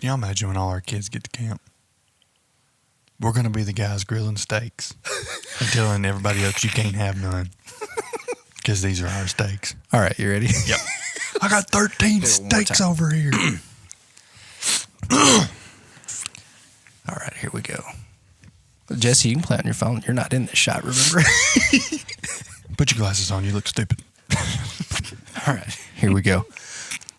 Can y'all imagine when all our kids get to camp? We're going to be the guys grilling steaks and telling everybody else you can't have none because these are our steaks. All right, you ready? Yep. I got 13 steaks over here. All right, here we go. Jesse, you can play on your phone. You're not in this shot, remember? Put your glasses on. You look stupid. All right, here we go.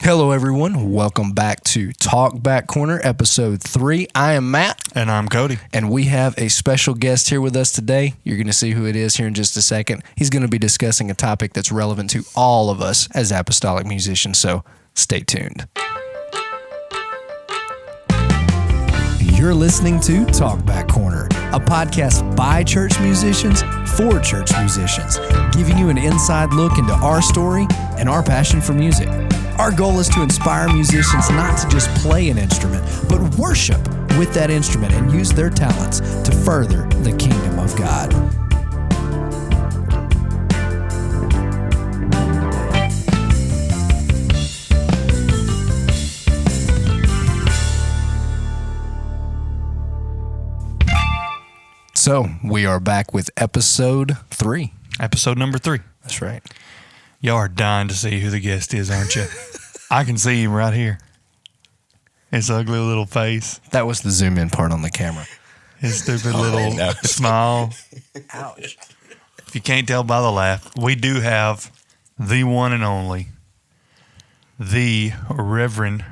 Hello, everyone. Welcome back to Talk Back Corner, episode 3. I am Matt. And I'm Cody. And we have a special guest here with us today. You're going to see who it is here in just a second. He's going to be discussing a topic that's relevant to all of us as apostolic musicians, so stay tuned. You're listening to Talk Back Corner, a podcast by church musicians for church musicians, giving you an inside look into our story and our passion for music. Our goal is to inspire musicians not to just play an instrument, but worship with that instrument and use their talents to further the kingdom of God. So, we are back with episode 3. Episode number 3. That's right. Y'all are dying to see who the guest is, aren't you? I can see him right here. His ugly little face. That was the zoom in part on the camera. His stupid little smile. Ouch. If you can't tell by the laugh, we do have the one and only, the Reverend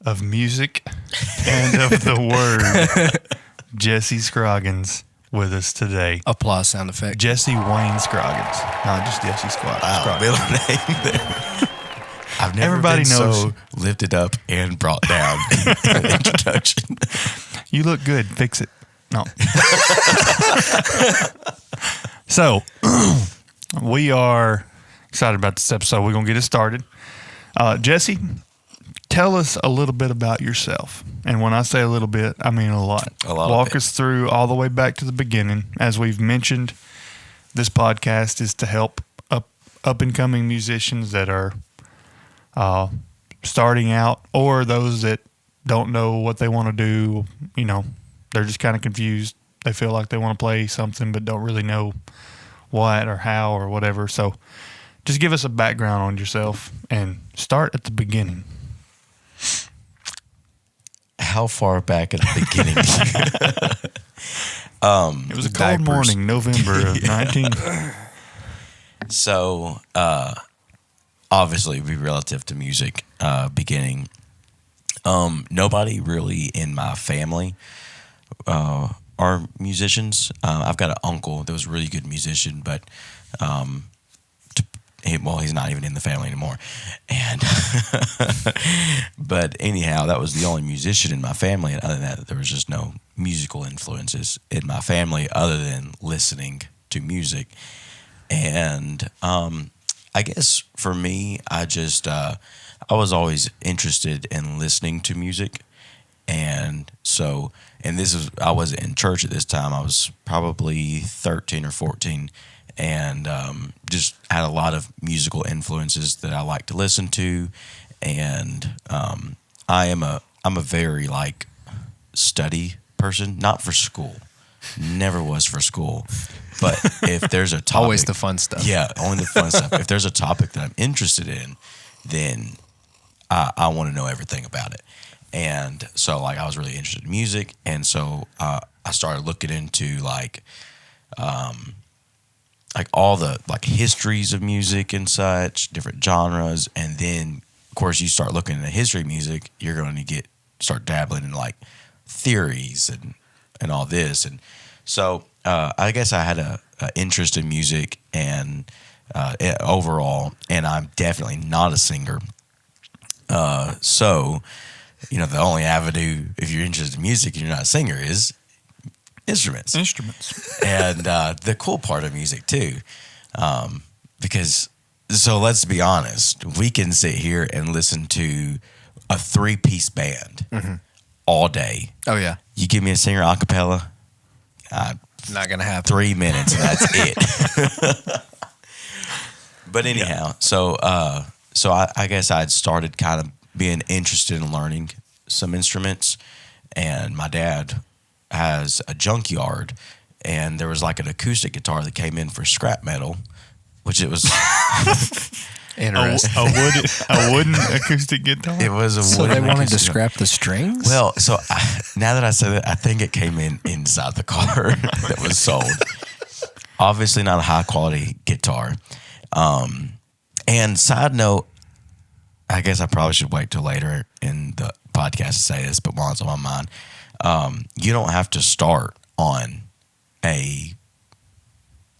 of music and of the word, Jesse Scroggins, with us today. Applause sound effect. Jesse Wayne Scroggins. Not just Jesse Scroggins. Wow, middle name there. I've never Everybody been knows. so lifted up and brought down in an introduction. You look good. Fix it. No. So, we are excited about this episode. We're going to get it started. Jesse, tell us a little bit about yourself. And when I say a little bit, I mean a lot. Walk us through all the way back to the beginning. As we've mentioned, this podcast is to help up-and-coming musicians that are starting out, or those that don't know what they want to do. You know, they're just kind of confused. They feel like they want to play something but don't really know what or how or whatever. So just give us a background on yourself and start at the beginning. How far back at the beginning? It was a cold morning, November of 19. So, obviously, be relative to music, beginning. Nobody really in my family are musicians. I've got an uncle that was a really good musician, but he's not even in the family anymore. And but anyhow, that was the only musician in my family. And other than that, there was just no musical influences in my family other than listening to music. And I guess for me, I was always interested in listening to music. And so, I wasn't in church at this time. I was probably 13 or 14. And just had a lot of musical influences that I like to listen to, and I'm a very study person, not for school, never was for school, but if there's a topic, always the fun stuff. Yeah, only the fun stuff. If there's a topic that I'm interested in, then I want to know everything about it, and so I was really interested in music, and so I started looking into all the histories of music and such, different genres, and then of course you start looking into history of music, you're going to start dabbling in theories and all this, and so I guess I had a interest in music and overall, and I'm definitely not a singer. So the only avenue if you're interested in music and you're not a singer is instruments. And the cool part of music too, because let's be honest, we can sit here and listen to a 3-piece band all day. Oh yeah. You give me a singer a cappella, not gonna happen. 3 minutes and that's it. But anyhow, so I guess I'd started kind of being interested in learning some instruments. And my dad has a junkyard, and there was like an acoustic guitar that came in for scrap metal, which it was Interesting. A wooden acoustic guitar. it was a So wooden they wanted to acoustic- scrap the strings? Well, so now that I said it, I think it came in inside the car that was sold. Obviously, not a high quality guitar. And side note, I guess I probably should wait till later in the podcast to say this, but while it's on my mind, you don't have to start on a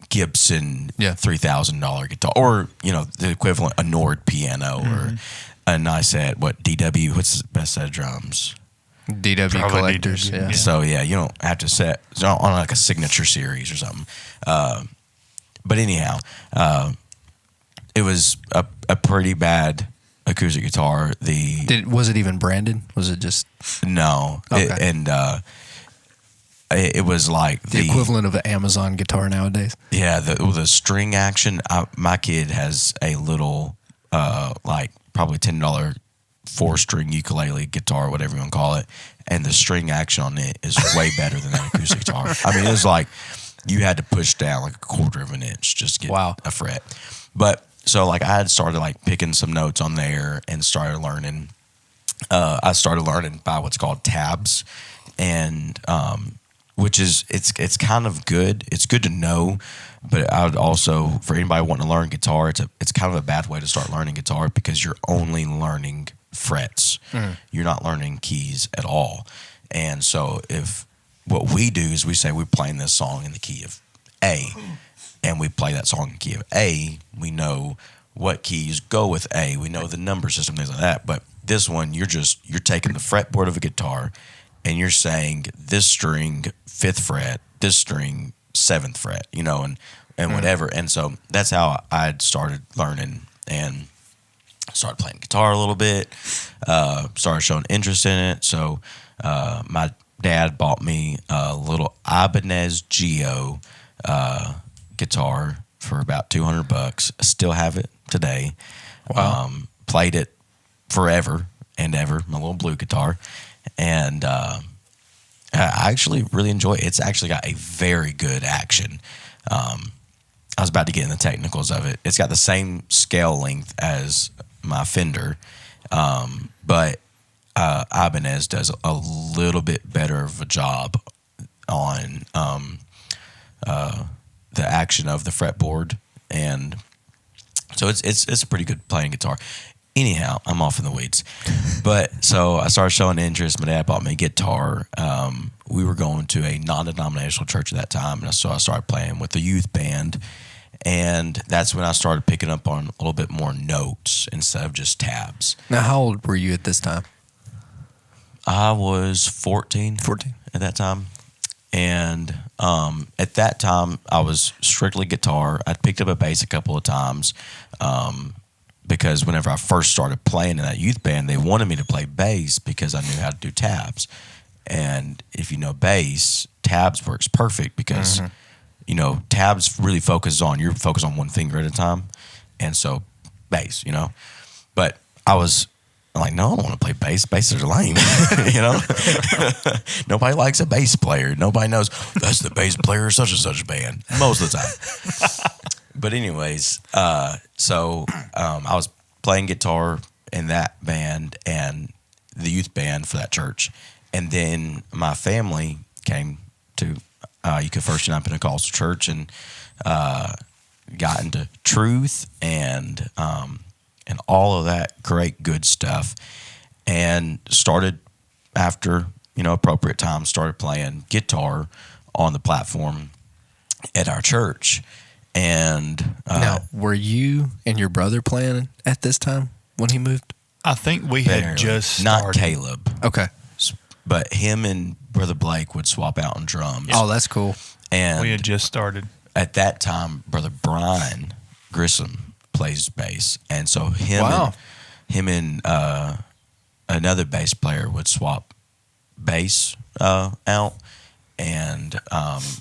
Gibson $3,000 guitar, or the equivalent, a Nord piano, or a nice set. What DW? What's the best set of drums? DW Probably collectors. DW, Yeah. yeah. So you don't have to set on like a signature series or something. But anyhow, it was a pretty bad acoustic guitar. Was it even branded? Was it just No, Okay. It was like the equivalent of an Amazon guitar nowadays? Yeah, the string action. My kid has a little, like probably $10 4-string ukulele guitar, whatever you want to call it, and the string action on it is way better than that acoustic guitar. I mean, it was like you had to push down like a quarter of an inch just to get a fret. But so like I had started like picking some notes on there and started learning. I started learning by what's called tabs, and which is it's kind of good. It's good to know, but I would also, for anybody wanting to learn guitar, it's kind of a bad way to start learning guitar because you're only learning frets. You're not learning keys at all. And so if what we do is we say we're playing this song in the key of A, and we play that song in the key of A, we know what keys go with A. We know the number system, things like that. But this one, you're taking the fretboard of a guitar and you're saying this string 5th fret, this string 7th fret, and whatever. And so that's how I started learning and started playing guitar a little bit, started showing interest in it. So my dad bought me a little Ibanez Geo guitar for about $200. I still have it today. Wow. Played it forever and ever, my little blue guitar. And I actually really enjoy it. It's actually got a very good action. I was about to get in the technicals of it. It's got the same scale length as my Fender, but Ibanez does a little bit better of a job on the action of the fretboard, and so it's a pretty good playing guitar. Anyhow, I'm off in the weeds. But so I started showing interest. My dad bought me a guitar. We were going to a non-denominational church at that time, and so I started playing with the youth band. And that's when I started picking up on a little bit more notes instead of just tabs. Now, how old were you at this time? I was 14 at that time. And at that time, I was strictly guitar. I picked up a bass a couple of times because whenever I first started playing in that youth band, they wanted me to play bass because I knew how to do tabs. And if you know bass, tabs works perfect because, tabs really you're focused on one finger at a time. And so bass, But I was like, no, I don't want to play bass. Basses are lame, Nobody likes a bass player. Nobody knows that's the bass player of such and such band most of the time. But anyways, so I was playing guitar in that band and the youth band for that church. And then my family came to First United Pentecostal Church and got into truth and all of that great good stuff, and started after appropriate time started playing guitar on the platform at our church. And now, were you and your brother playing at this time when he moved? I think we had just started. Not Caleb, Okay. but him and Brother Blake would swap out on drums. Oh, that's cool. And We had just started. at that time, Brother Brian Grissom plays bass, and so him and another bass player would swap bass out. And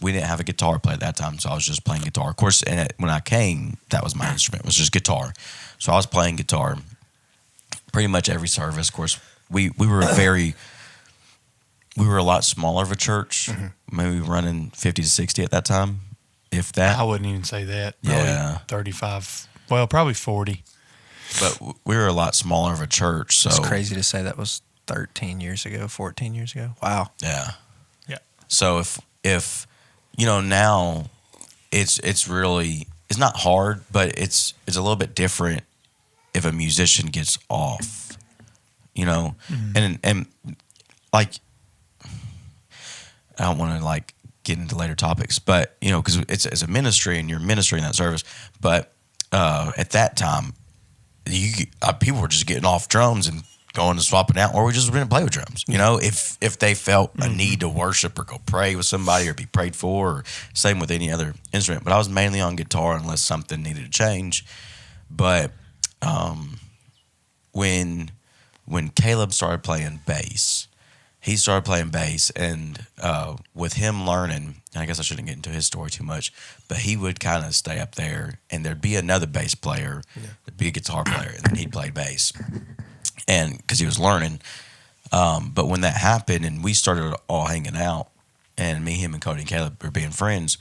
we didn't have a guitar player at that time, so I was just playing guitar. Of course, when I came, that was my instrument, was just guitar. So I was playing guitar pretty much every service. Of course, we were we were a lot smaller of a church, maybe running 50 to 60 at that time, if that. I wouldn't even say that. Probably Yeah. 35. Well, probably 40. But we were a lot smaller of a church, so It's crazy to say that was 13 years ago, 14 years ago. Wow. yeah. Yeah. So if now it's really, it's not hard, but it's a little bit different if a musician gets off, and like, I don't want to like get into later topics, but because it's a ministry and you're ministering that service, but at that time, people were just getting off drums and going and swapping out, or we just didn't play with drums. If they felt a need to worship or go pray with somebody or be prayed for, or same with any other instrument. But I was mainly on guitar unless something needed to change. But when Caleb started playing bass, and with him learning, and I guess I shouldn't get into his story too much, but he would kind of stay up there, and there'd be another bass player, there'd be a guitar player, and then he'd play bass. And because he was learning, but when that happened and we started all hanging out, and me, him, and Cody and Caleb were being friends,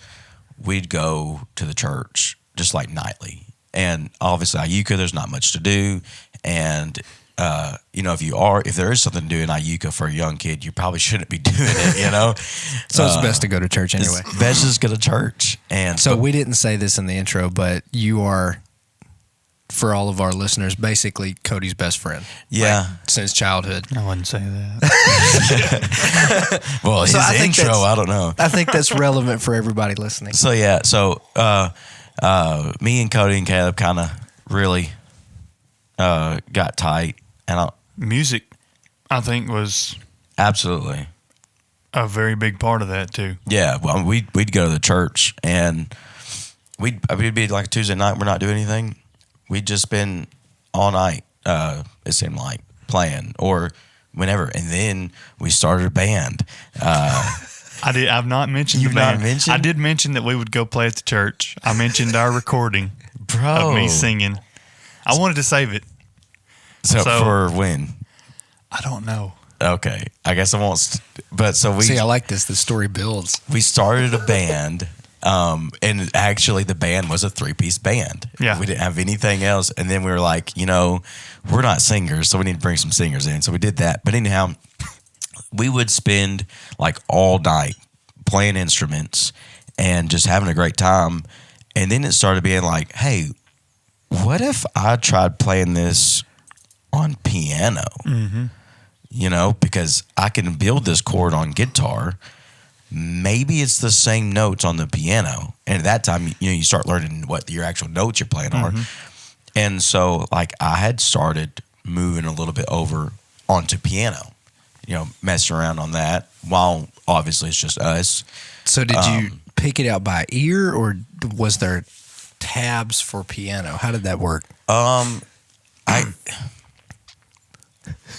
we'd go to the church just like nightly. And obviously, Iuka, there's not much to do, and if there is something to do in Iuka for a young kid, you probably shouldn't be doing it. So it's best to go to church anyway. It's best to just go to church. And so we didn't say this in the intro, but you are, for all of our listeners, basically Cody's best friend. Yeah. Like, since childhood. I wouldn't say that. Well, his intro, I don't know. I think that's relevant for everybody listening. So yeah, me and Cody and Caleb kind of really got tight, and Music, I think, was absolutely a very big part of that too. Yeah. Well, we'd go to the church, and we'd be like Tuesday night. We're not doing anything. We'd just spend all night. It seemed like playing or whenever, and then we started a band. I've not mentioned You've the band. not mentioned? I did mention that we would go play at the church. I mentioned our recording Bro. of me singing. I wanted to save it. So for when? I don't know. Okay, I guess I won't. But so we See, I like this. The story builds. we started a band, and actually the band was a 3-piece band. Yeah. We didn't have anything else, and then we were like, we're not singers, so we need to bring some singers in. So we did that. But anyhow, we would spend like all night playing instruments and just having a great time. And then it started being like, hey, what if I tried playing this on piano? Mm-hmm. Because I can build this chord on guitar. Maybe it's the same notes on the piano. And at that time, you start learning what your actual notes you're playing are. And so, like, I had started moving a little bit over onto piano, messing around on that, while obviously it's just us. So did you pick it out by ear, or was there tabs for piano? How did that work?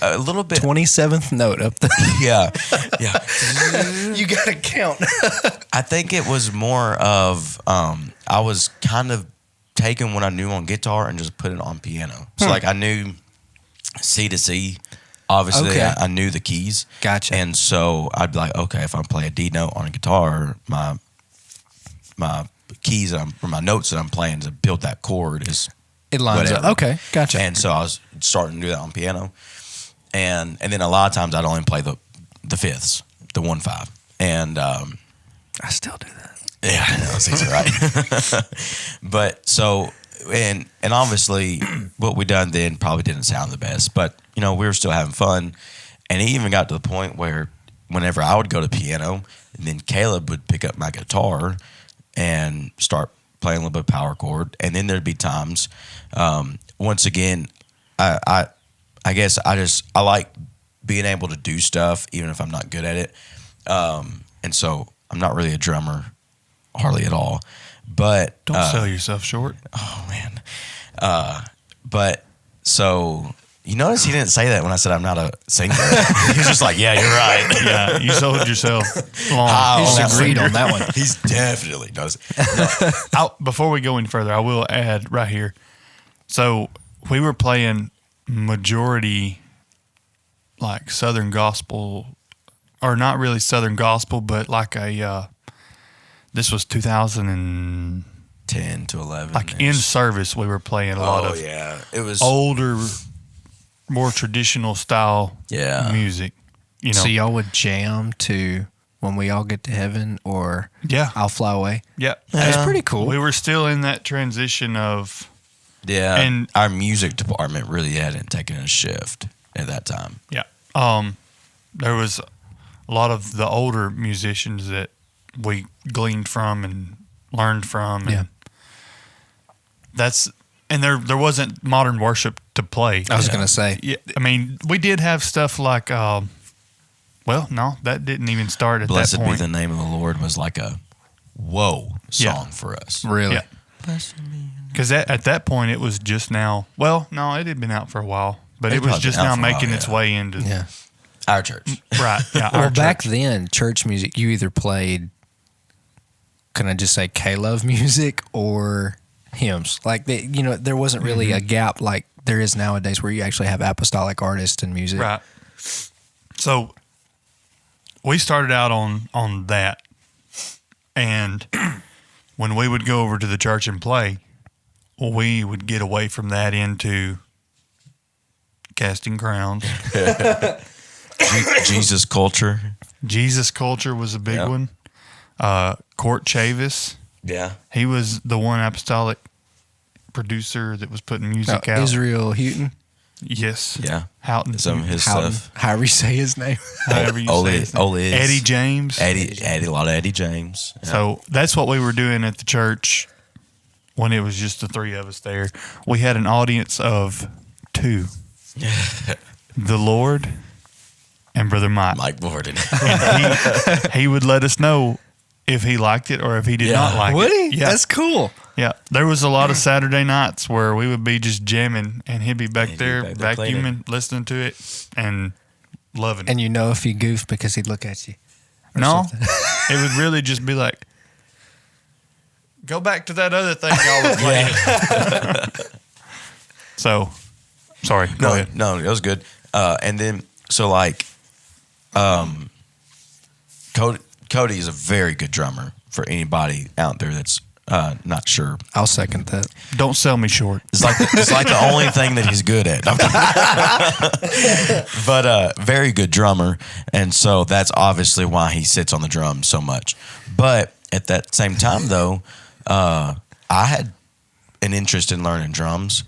A little bit. 27th note up there. Yeah. You got to count. I think it was more of I was kind of taking what I knew on guitar and just putting it on piano. So like I knew C to C. Obviously, Okay. I knew the keys. Gotcha. And so I'd be like, okay, if I play a D note on a guitar, my keys or my notes that I'm playing to build that chord is It lines whatever. up. Okay, gotcha. And so I was starting to do that on piano. And then a lot of times I'd only play the fifths, the 1/5. And I still do that. yeah, I know, it's easy, right? But so, and obviously what we done then probably didn't sound the best, but we were still having fun. And it even got to the point where whenever I would go to piano, and then Caleb would pick up my guitar and start playing a little bit of power chord. And then there'd be times, once again, I guess I like being able to do stuff even if I'm not good at it. And so I'm not really a drummer hardly at all. But Don't sell yourself short. oh man. But so you notice he didn't say that when I said I'm not a singer. He was just like, yeah, you're right. Yeah, you sold yourself long. Oh, He's that's agreed on that one. He's definitely knows. Before we go any further, I will add right here. So we were playing majority like Southern gospel, or not really Southern gospel, but like this was 2010 to 11. Like in service, we were playing a lot of it was older, more traditional style music. You know, So y'all would jam to When We All Get to Heaven or I'll Fly Away? Yeah. That's pretty cool. We were still in that transition of and our music department really hadn't taken a shift at that time. Yeah. There was a lot of the older musicians that we gleaned from and learned from. And there wasn't modern worship to play. I was going to say. Yeah. I mean, we did have stuff like, that didn't even start at Blessed that point. Be the Name of the Lord was like a whoa song for us. Really? Yeah. Because at that point, it was just now. Well, no, it had been out for a while, but it was just now making its way into our church. Right. Yeah. Well, back then, church music, you either played, can I just say, K-Love music or hymns. Like, there wasn't really a gap like there is nowadays where you actually have apostolic artists in music. Right. So we started out on that, and when we would go over to the church and play, we would get away from that into Casting Crowns. Jesus Culture. Jesus Culture was a big one. Court Chavis. Yeah. He was the one apostolic producer that was putting music out. Israel Houghton. Yes. Yeah. Houghton. Some of his Houghton, stuff. however you say his name. However you say his name. Oliz. Eddie James. Eddie, a lot of Eddie James. Yeah. So that's what we were doing at the church when it was just the three of us there. We had an audience of 2. The Lord and Brother Mike Borden. And he would let us know if he liked it or if he did not like Would it. he? Yeah. That's cool. Yeah. There was a lot of Saturday nights where we would be just jamming and he'd be back there vacuuming, listening to it and loving it. And if he goofed because he'd look at you. No, it would really just be like, go back to that other thing y'all were playing. So, sorry. Go ahead. No, it was good. And then, so Cody is a very good drummer for anybody out there that's not sure. I'll second that. Don't sell me short. It's like the only thing that he's good at. But very good drummer, and so that's obviously why he sits on the drums so much. But at that same time, though, I had an interest in learning drums.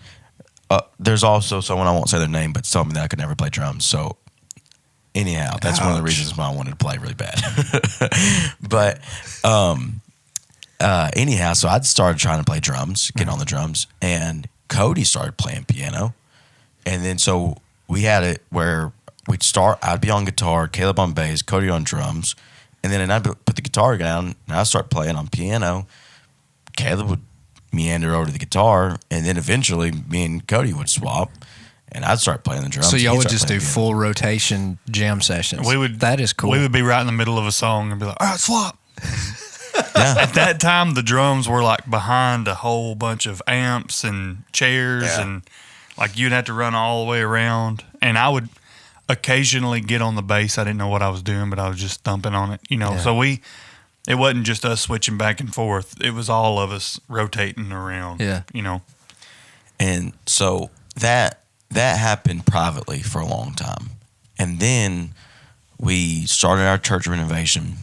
There's also someone, I won't say their name, but told me that I could never play drums. So anyhow, that's one of the reasons why I wanted to play really bad. But anyhow, so I started trying to play drums, get on the drums, and Cody started playing piano. And then so we had it where I'd be on guitar, Caleb on bass, Cody on drums, and then I'd put the guitar down and I'd start playing on piano. Caleb would meander over to the guitar, and then eventually me and Cody would swap, and I'd start playing the drums. So y'all He'd would start just do playing piano. full rotation jam sessions. That is cool. We would be right in the middle of a song and be like, all right, swap. Yeah. At that time, the drums were like behind a whole bunch of amps and chairs, and like you'd have to run all the way around. And I would occasionally get on the bass. I didn't know what I was doing, but I was just thumping on it, So it wasn't just us switching back and forth. It was all of us rotating around. Yeah. And so that happened privately for a long time. And then we started our church renovation,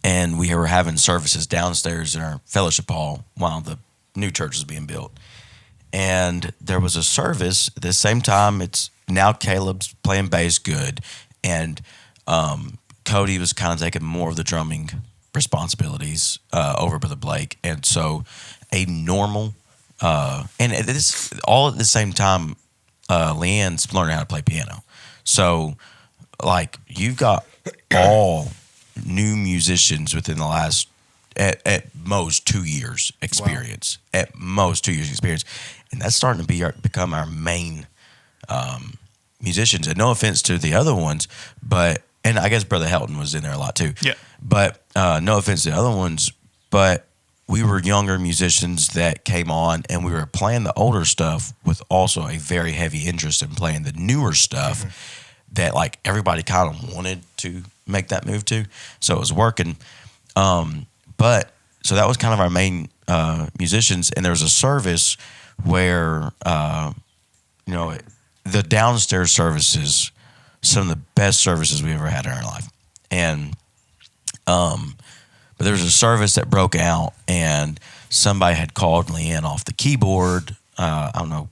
and we were having services downstairs in our fellowship hall while the new church was being built. And there was a service at the same time. It's now Caleb's playing bass good, and Cody was kind of taking more of the drumming responsibilities over Brother Blake. And so a normal and this all at the same time, Leanne's learning how to play piano. So like you've got all new musicians within the last at most 2 years experience. Wow. At most 2 years experience. And that's starting to become our main musicians. And no offense to the other ones, and I guess Brother Helton was in there a lot too. Yeah. But no offense to the other ones, but we were younger musicians that came on, and we were playing the older stuff with also a very heavy interest in playing the newer stuff that like everybody kind of wanted to make that move to. So it was working. But so that was kind of our main musicians, and there was a service where the downstairs services, some of the best services we ever had in our life, and but there was a service that broke out, and somebody had called Leanne off the keyboard. I don't know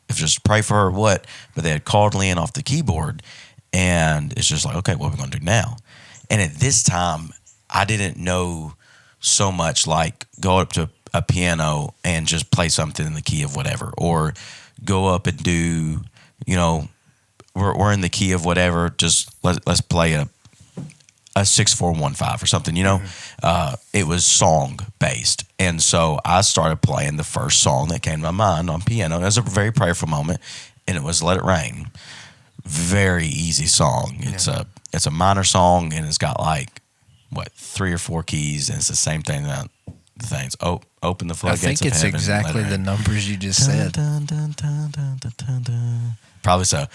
if just pray for her or what, but they had called Leanne off the keyboard, and it's just like, okay, what are we going to do now? And at this time, I didn't know so much like go up to a piano and just play something in the key of whatever, or go up and do, we're in the key of whatever, just let's play a 6-4-1-5 or something, It was song based. And so I started playing the first song that came to my mind on piano. It was a very prayerful moment, and it was Let It Rain. Very easy song. Yeah. It's a minor song, and it's got like 3 or 4 keys, and it's the same thing that the things open the floodgates of heaven. I think it's exactly the numbers you just said. Dun, dun, dun, dun, dun, dun, dun. Probably so.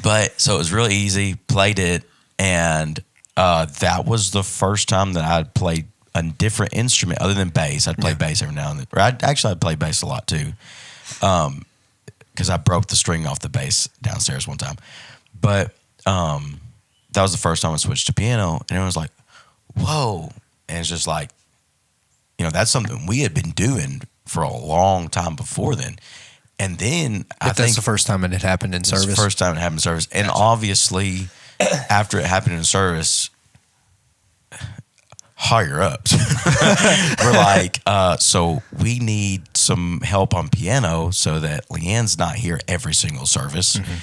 But so it was really easy. Played it. And that was the first time that I'd played a different instrument other than bass. I'd play bass every now and then. Or I'd play bass a lot too, because I broke the string off the bass downstairs one time. But that was the first time I switched to piano, and it was like, whoa. And it's just like, that's something we had been doing for a long time before then. And then I think that's the first time it had happened in service. The first time it happened in service. And obviously, after it happened in service, higher ups we're like, so we need some help on piano so that Leanne's not here every single service. Mm-hmm.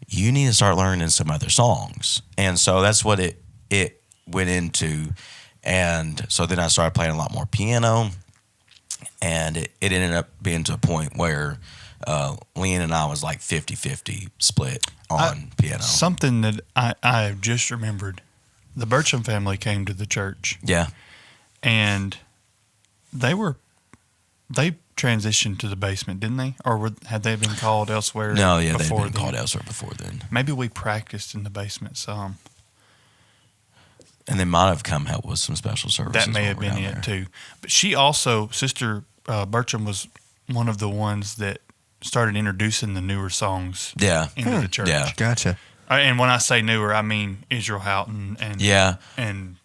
You need to start learning some other songs. And so that's what it went into. And so then I started playing a lot more piano, and it ended up being to a point where Leanne and I was like 50-50 split on piano. Something that I just remembered. The Burcham family came to the church. Yeah. And they transitioned to the basement, didn't they? Or had they been called elsewhere? No, yeah, they'd been called elsewhere before then. Maybe we practiced in the basement some. And they might have come help with some special services. That may have been it too. But she also, Sister Burcham, was one of the ones that started introducing the newer songs into the church. Yeah. Gotcha. And when I say newer, I mean Israel Houghton and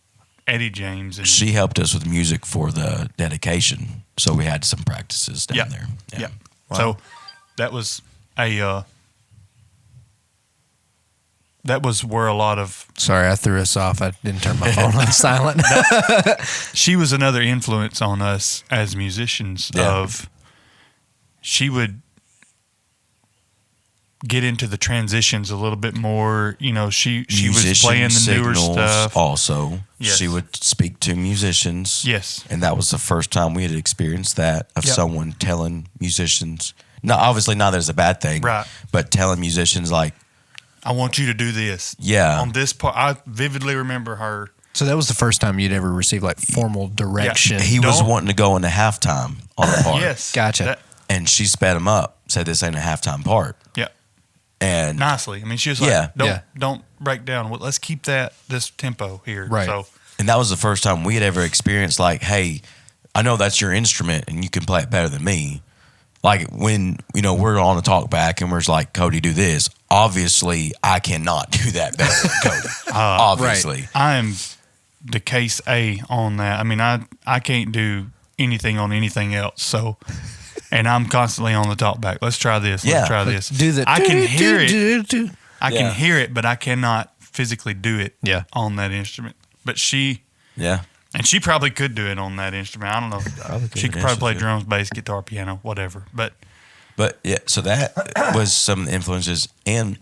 Eddie James. And she helped us with music for the dedication, so we had some practices down there. Yeah. Wow. So that was that was where a lot of... Sorry, I threw us off. I didn't turn my phone on silent. She was another influence on us as musicians she would get into the transitions a little bit more. She was playing the newer stuff. Also, yes. She would speak to musicians. Yes. And that was the first time we had experienced that, of someone telling musicians, obviously not that it's a bad thing, right? But telling musicians like, I want you to do this. Yeah. On this part, I vividly remember her. So that was the first time you'd ever received like formal direction. Yeah. He was wanting to go into halftime on the part. Yes. Gotcha. And she sped him up, said this ain't a halftime part. Yeah. And nicely. I mean, she was like, don't break down. Well, let's keep this tempo here. Right. So, and that was the first time we had ever experienced like, hey, I know that's your instrument and you can play it better than me. Like when, we're on the talk back and we're just like, Cody, do this. Obviously, I cannot do that better than Cody. Obviously. Right. I am the case A on that. I mean, I can't do anything on anything else. So, and I'm constantly on the talk back. Let's try this. Let's try this. Do that. I can hear it. I can hear it, but I cannot physically do it on that instrument. But she... Yeah. And she probably could do it on that instrument. I don't know. She could probably play drums, bass, guitar, piano, whatever. But yeah, so that was some of the influences. And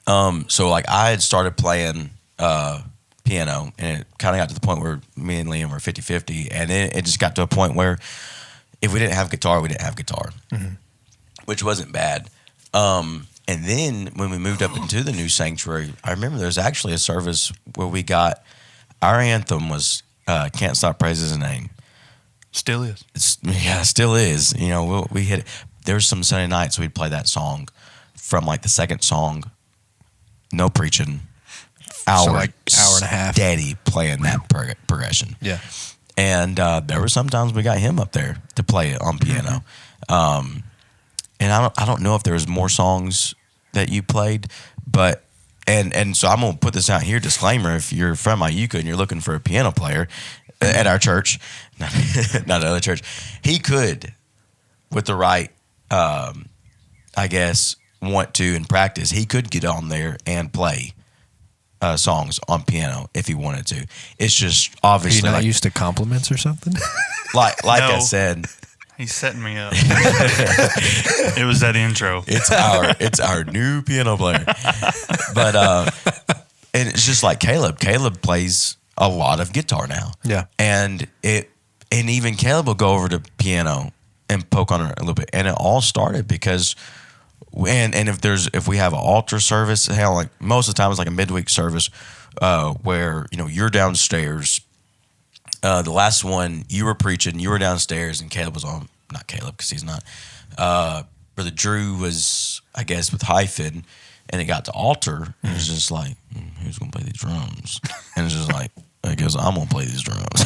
so like I had started playing piano, and it kind of got to the point where me and Liam were 50-50. And then it just got to a point where if we didn't have guitar, we didn't have guitar, which wasn't bad. And then when we moved up into the new sanctuary, I remember there was actually a service where we got... Our anthem was Can't Stop Praising His Name. Still is. It still is. You know, we hit it. There's some Sunday nights we'd play that song from like the second song, no preaching, hour, So like hour and a half. steady playing that progression. Yeah. And there were some times we got him up there to play it on piano. And I don't know if there was more songs that you played, but and so I'm gonna put this out here, disclaimer: if you're from Iuka and you're looking for a piano player at our church, not another church, he could, with the right, I guess, want to and practice, he could get on there and play songs on piano if he wanted to. It's just Are you obviously not used to compliments or something? like No. I said. He's setting me up. It was that intro. It's our new piano player. But and it's just like Caleb. Caleb plays a lot of guitar now. Yeah. And even Caleb will go over to piano and poke on it a little bit. And it all started because if we have an altar service, hell, like most of the time it's like a midweek service where, you know, you're downstairs. The last one, you were preaching, you were downstairs, and Caleb was on. Not Caleb, because he's not. Brother Drew was, I guess, with hyphen, and it got to altar, and it was just like, who's going to play these drums? And it's just like, I guess I'm going to play these drums.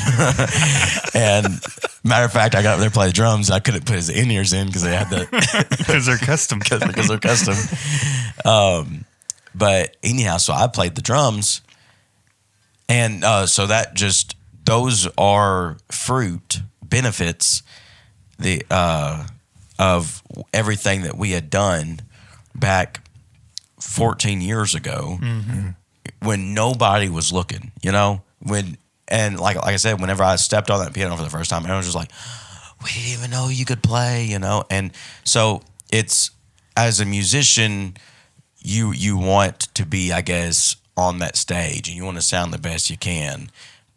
And matter of fact, I got up there to play the drums. I couldn't put his in-ears in because they had the... Because they're custom. Because they're custom. But anyhow, so I played the drums, and so that just... Those are benefits, of everything that we had done back 14 years ago, when nobody was looking. You know, like I said, whenever I stepped on that piano for the first time, everyone was just like, "We didn't even know you could play," you know. And so it's, as a musician, you want to be, I guess, on that stage, and you want to sound the best you can.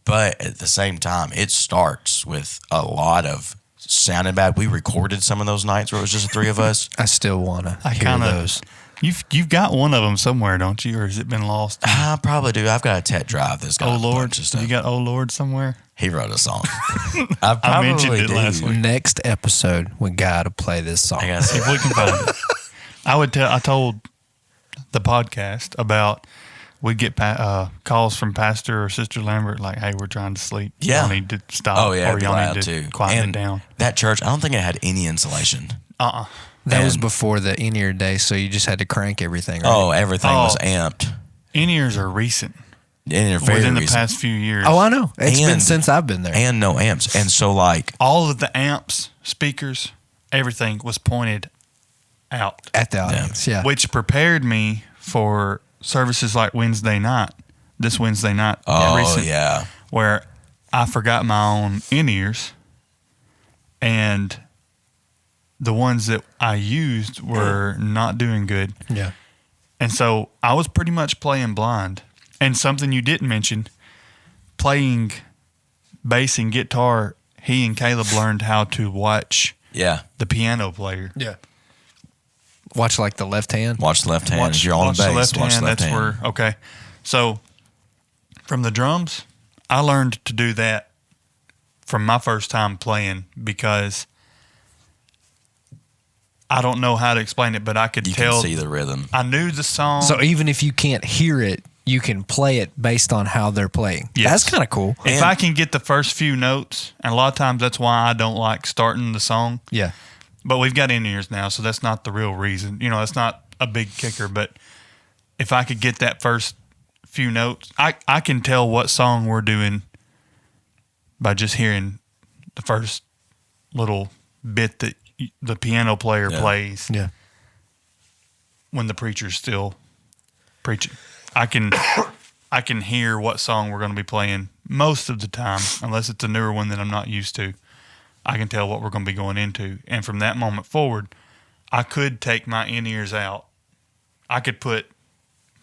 But at the same time, it starts with a lot of sounding bad. We recorded some of those nights where it was just the three of us. I still want to I hear kind those. of. You've got one of them somewhere, don't you? Or has it been lost? I probably do. I've got a tech drive that's got Oh a Lord, bunch of stuff. you got Oh Lord somewhere? He wrote a song. I I mentioned it do. last week. Next episode, we got to play this song. I gotta see. If we can find it. I told the podcast about we'd get calls from Pastor or Sister Lambert like, "Hey, we're trying to sleep. Yeah. Y'all need to stop. Oh yeah, or it'd be y'all loud need to too. quieten And it down." that church, I don't think it had any insulation. That was And- before the in-ear day, so you just had to crank everything, right? Oh, everything was Oh. amped. In-ears are recent. And they're very Within the recent. past few years. Oh, I know. It's been And- since I've been there. And no amps. And so like, All of the amps, speakers, everything was pointed out, At the audience, yeah. which prepared me for services like this Wednesday night, recent, yeah. where I forgot my own in-ears, and the ones that I used were not doing good. Yeah. And so I was pretty much playing blind. And something you didn't mention, playing bass and guitar, he and Caleb learned how to watch Yeah. the piano player. Yeah. Watch like the left hand. Watch the left hand. If you're on watch the bass, the left watch hand. the left That's hand. where, okay. So from the drums, I learned to do that from my first time playing because I don't know how to explain it, but I could You tell. can see the rhythm. I knew the song. So even if you can't hear it, you can play it based on how they're playing. Yes. That's kind of cool. if And- I can get the first few notes, and a lot of times that's why I don't like starting the song. Yeah. But we've got in-ears now, so that's not the real reason. You know, it's not a big kicker, but if I could get that first few notes, I can tell what song we're doing by just hearing the first little bit that the piano player Yeah. plays Yeah. when the preacher's still preaching. I can hear what song we're going to be playing most of the time, unless it's a newer one that I'm not used to. I can tell what we're going to be going into. And from that moment forward, I could take my in-ears out. I could put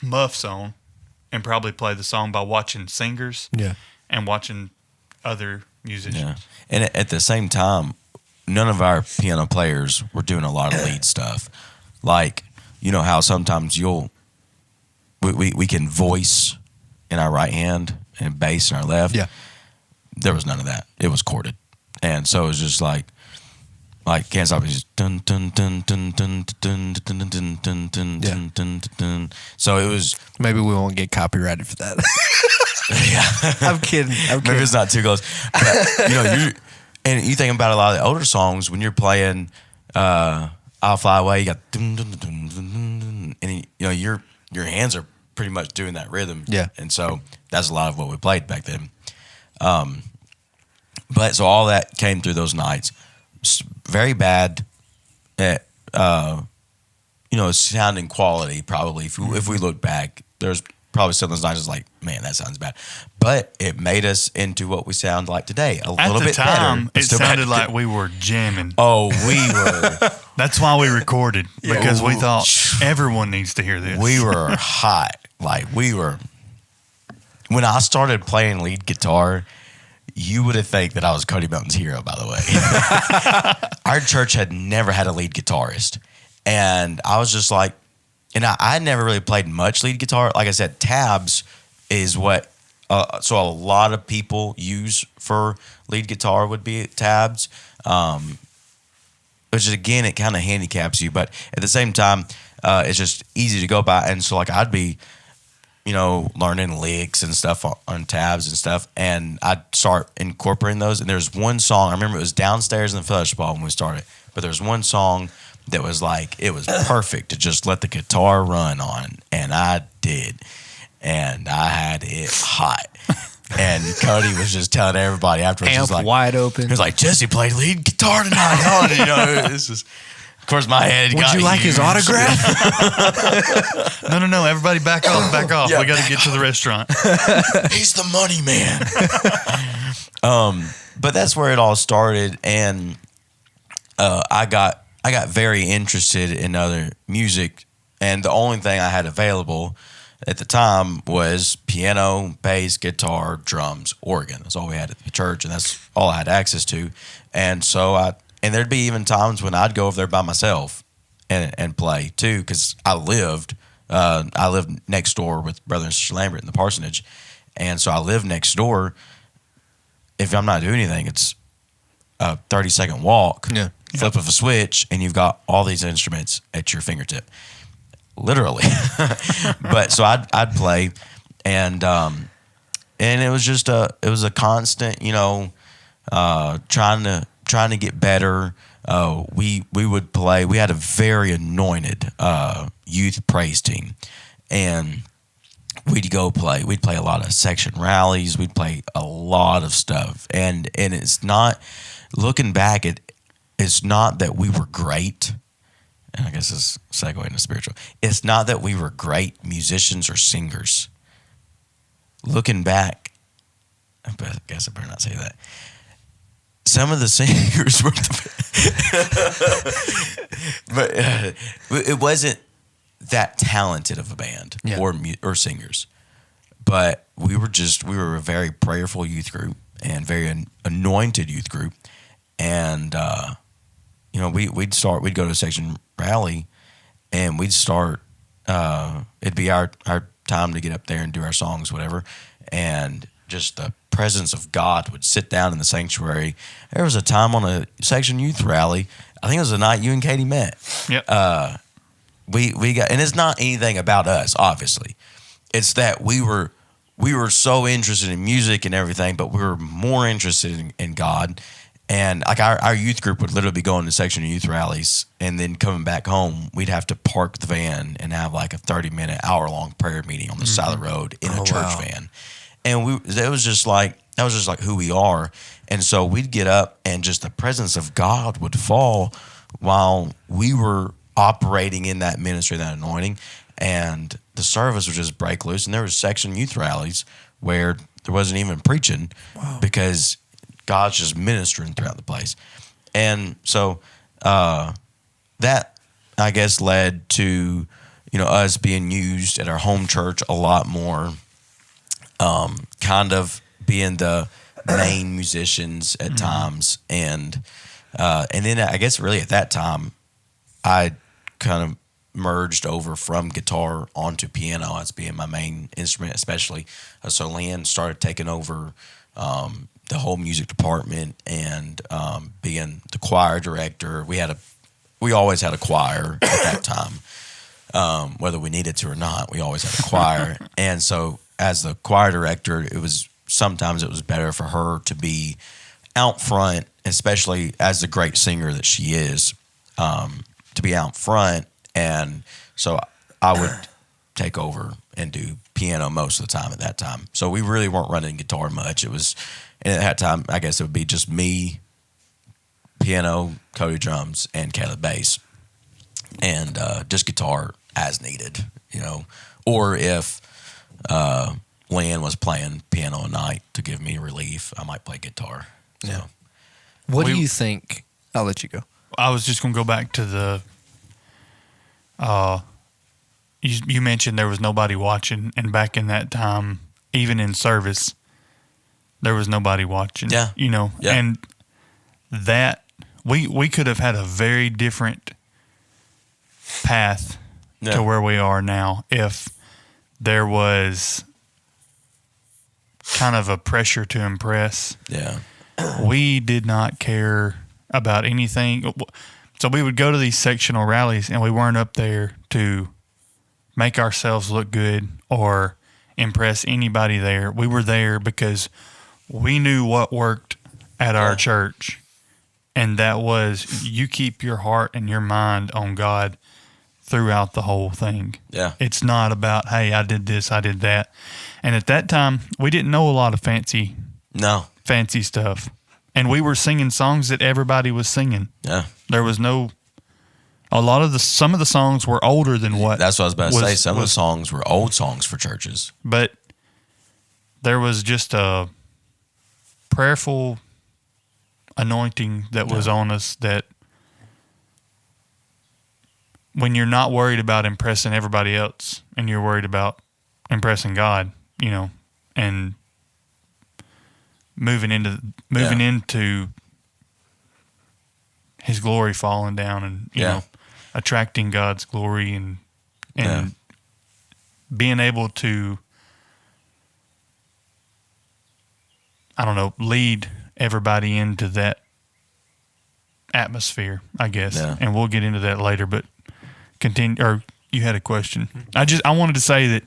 muffs on and probably play the song by watching singers Yeah. and watching other musicians. Yeah. And at the same time, none of our piano players were doing a lot of lead stuff. Like, you know how sometimes we can voice in our right hand and bass in our left. Yeah. there was none of that. It was chorded, and so it was just like Can't Stop Me, just dun dun dun dun dun dun dun dun dun dun dun dun dun dun. So it was. Maybe we won't get copyrighted for that. Yeah, I'm kidding. Maybe it's not too close. But, you think about a lot of the older songs when you're playing "I'll Fly Away," you got dun, dun, dun, dun, dun, dun, and your hands are pretty much doing that rhythm. Yeah, and so that's a lot of what we played back then. But so all that came through those nights. Very bad at sounding quality. Probably if we look back, there's probably some of those nights is like, man, that sounds bad. But it made us into what we sound like today. A little bit better. At the time, it sounded like we were jamming. Oh, we were. That's why we recorded, because we thought everyone needs to hear this. We were hot. When I started playing lead guitar, you would have think that I was Cody Mountain's hero, by the way. Our church had never had a lead guitarist. And I was just like, and I never really played much lead guitar. Like I said, tabs is what, so a lot of people use for lead guitar would be tabs. Which is, again, it kind of handicaps you. But at the same time, it's just easy to go by. And so like I'd be, learning licks and stuff on tabs and stuff. And I'd start incorporating those. And there's one song, I remember it was downstairs in the fellowship hall when we started. But there's one song that was like, it was perfect to just let the guitar run on. And I did. And I had it hot. And Cody was just telling everybody afterwards. Amp like, wide open. He was like, Jesse played lead guitar tonight. This is, of course, my head. Would you like his autograph? No. Everybody back off. Yeah, we got to get to the restaurant. He's the money man. But that's where it all started. And I got very interested in other music. And the only thing I had available at the time was piano, bass, guitar, drums, organ. That's all we had at the church, and that's all I had access to. And so there'd be even times when I'd go over there by myself and play too, because I lived next door with Brother and Sister Lambert in the parsonage, and so I lived next door. If I'm not doing anything, it's a 30-second walk, flip of a switch, and you've got all these instruments at your fingertip. Literally. But so I'd play, and it was just a constant, trying to get better. We would play. We had a very anointed youth praise team, and we'd go play. We'd play a lot of section rallies. We'd play a lot of stuff, and it's not, looking back, it's not that we were great. And I guess this is segue into spiritual. It's not that we were great musicians or singers. Looking back, I guess I better not say that. Some of the singers were, but it wasn't that talented of a band or singers. But we were a very prayerful youth group and very anointed youth group, and we'd go to a section rally, and we'd start. It'd be our time to get up there and do our songs, whatever, and just the presence of God would sit down in the sanctuary. There was a time on a section youth rally. I think it was the night you and Katie met. Yep. We got, and it's not anything about us, obviously. It's that we were so interested in music and everything, but we were more interested in God. And like our youth group would literally be going to section youth rallies, and then coming back home, we'd have to park the van and have like a 30-minute, hour-long prayer meeting on the side of the road in a church van. And that was just like who we are. And so we'd get up, and just the presence of God would fall while we were operating in that ministry, that anointing. And the service would just break loose. And there was section youth rallies where there wasn't even preaching because God's just ministering throughout the place. And so that, I guess, led to, us being used at our home church a lot more, kind of being the main musicians at times. And then I guess really at that time, I kind of merged over from guitar onto piano as being my main instrument, especially. So Leanne started taking over the whole music department, and being the choir director. We always had a choir at that time, whether we needed to or not. We always had a choir, and so as the choir director, sometimes it was better for her to be out front, especially as the great singer that she is, to be out front. And so I would take over and do piano most of the time at that time. So we really weren't running guitar much. And at that time, I guess it would be just me, piano, Cody drums, and Caleb bass, and just guitar as needed, Or if Lynn was playing piano at night to give me relief, I might play guitar. So. Yeah. What do you think? I'll let you go. I was just going to go back to the. You mentioned there was nobody watching, and back in that time, even in service, there was nobody watching. Yeah. Yeah. And that we could have had a very different path to where we are now if there was kind of a pressure to impress. Yeah. We did not care about anything. So we would go to these sectional rallies, and we weren't up there to make ourselves look good or impress anybody there. We were there because we knew what worked at our church, and that was you keep your heart and your mind on God throughout the whole thing. Yeah. It's not about, hey, I did this, I did that. And at that time, we didn't know a lot of fancy stuff. And we were singing songs that everybody was singing. Yeah. There was some of the songs were older than what. That's what I was about to say. Some of the songs were old songs for churches. But there was just a prayerful anointing that was on us, that when you're not worried about impressing everybody else and you're worried about impressing God, and moving into His glory falling down, and you know, attracting God's glory, and being able to, I don't know, lead everybody into that atmosphere, I guess. Yeah. And we'll get into that later, but continue. Or you had a question. I wanted to say that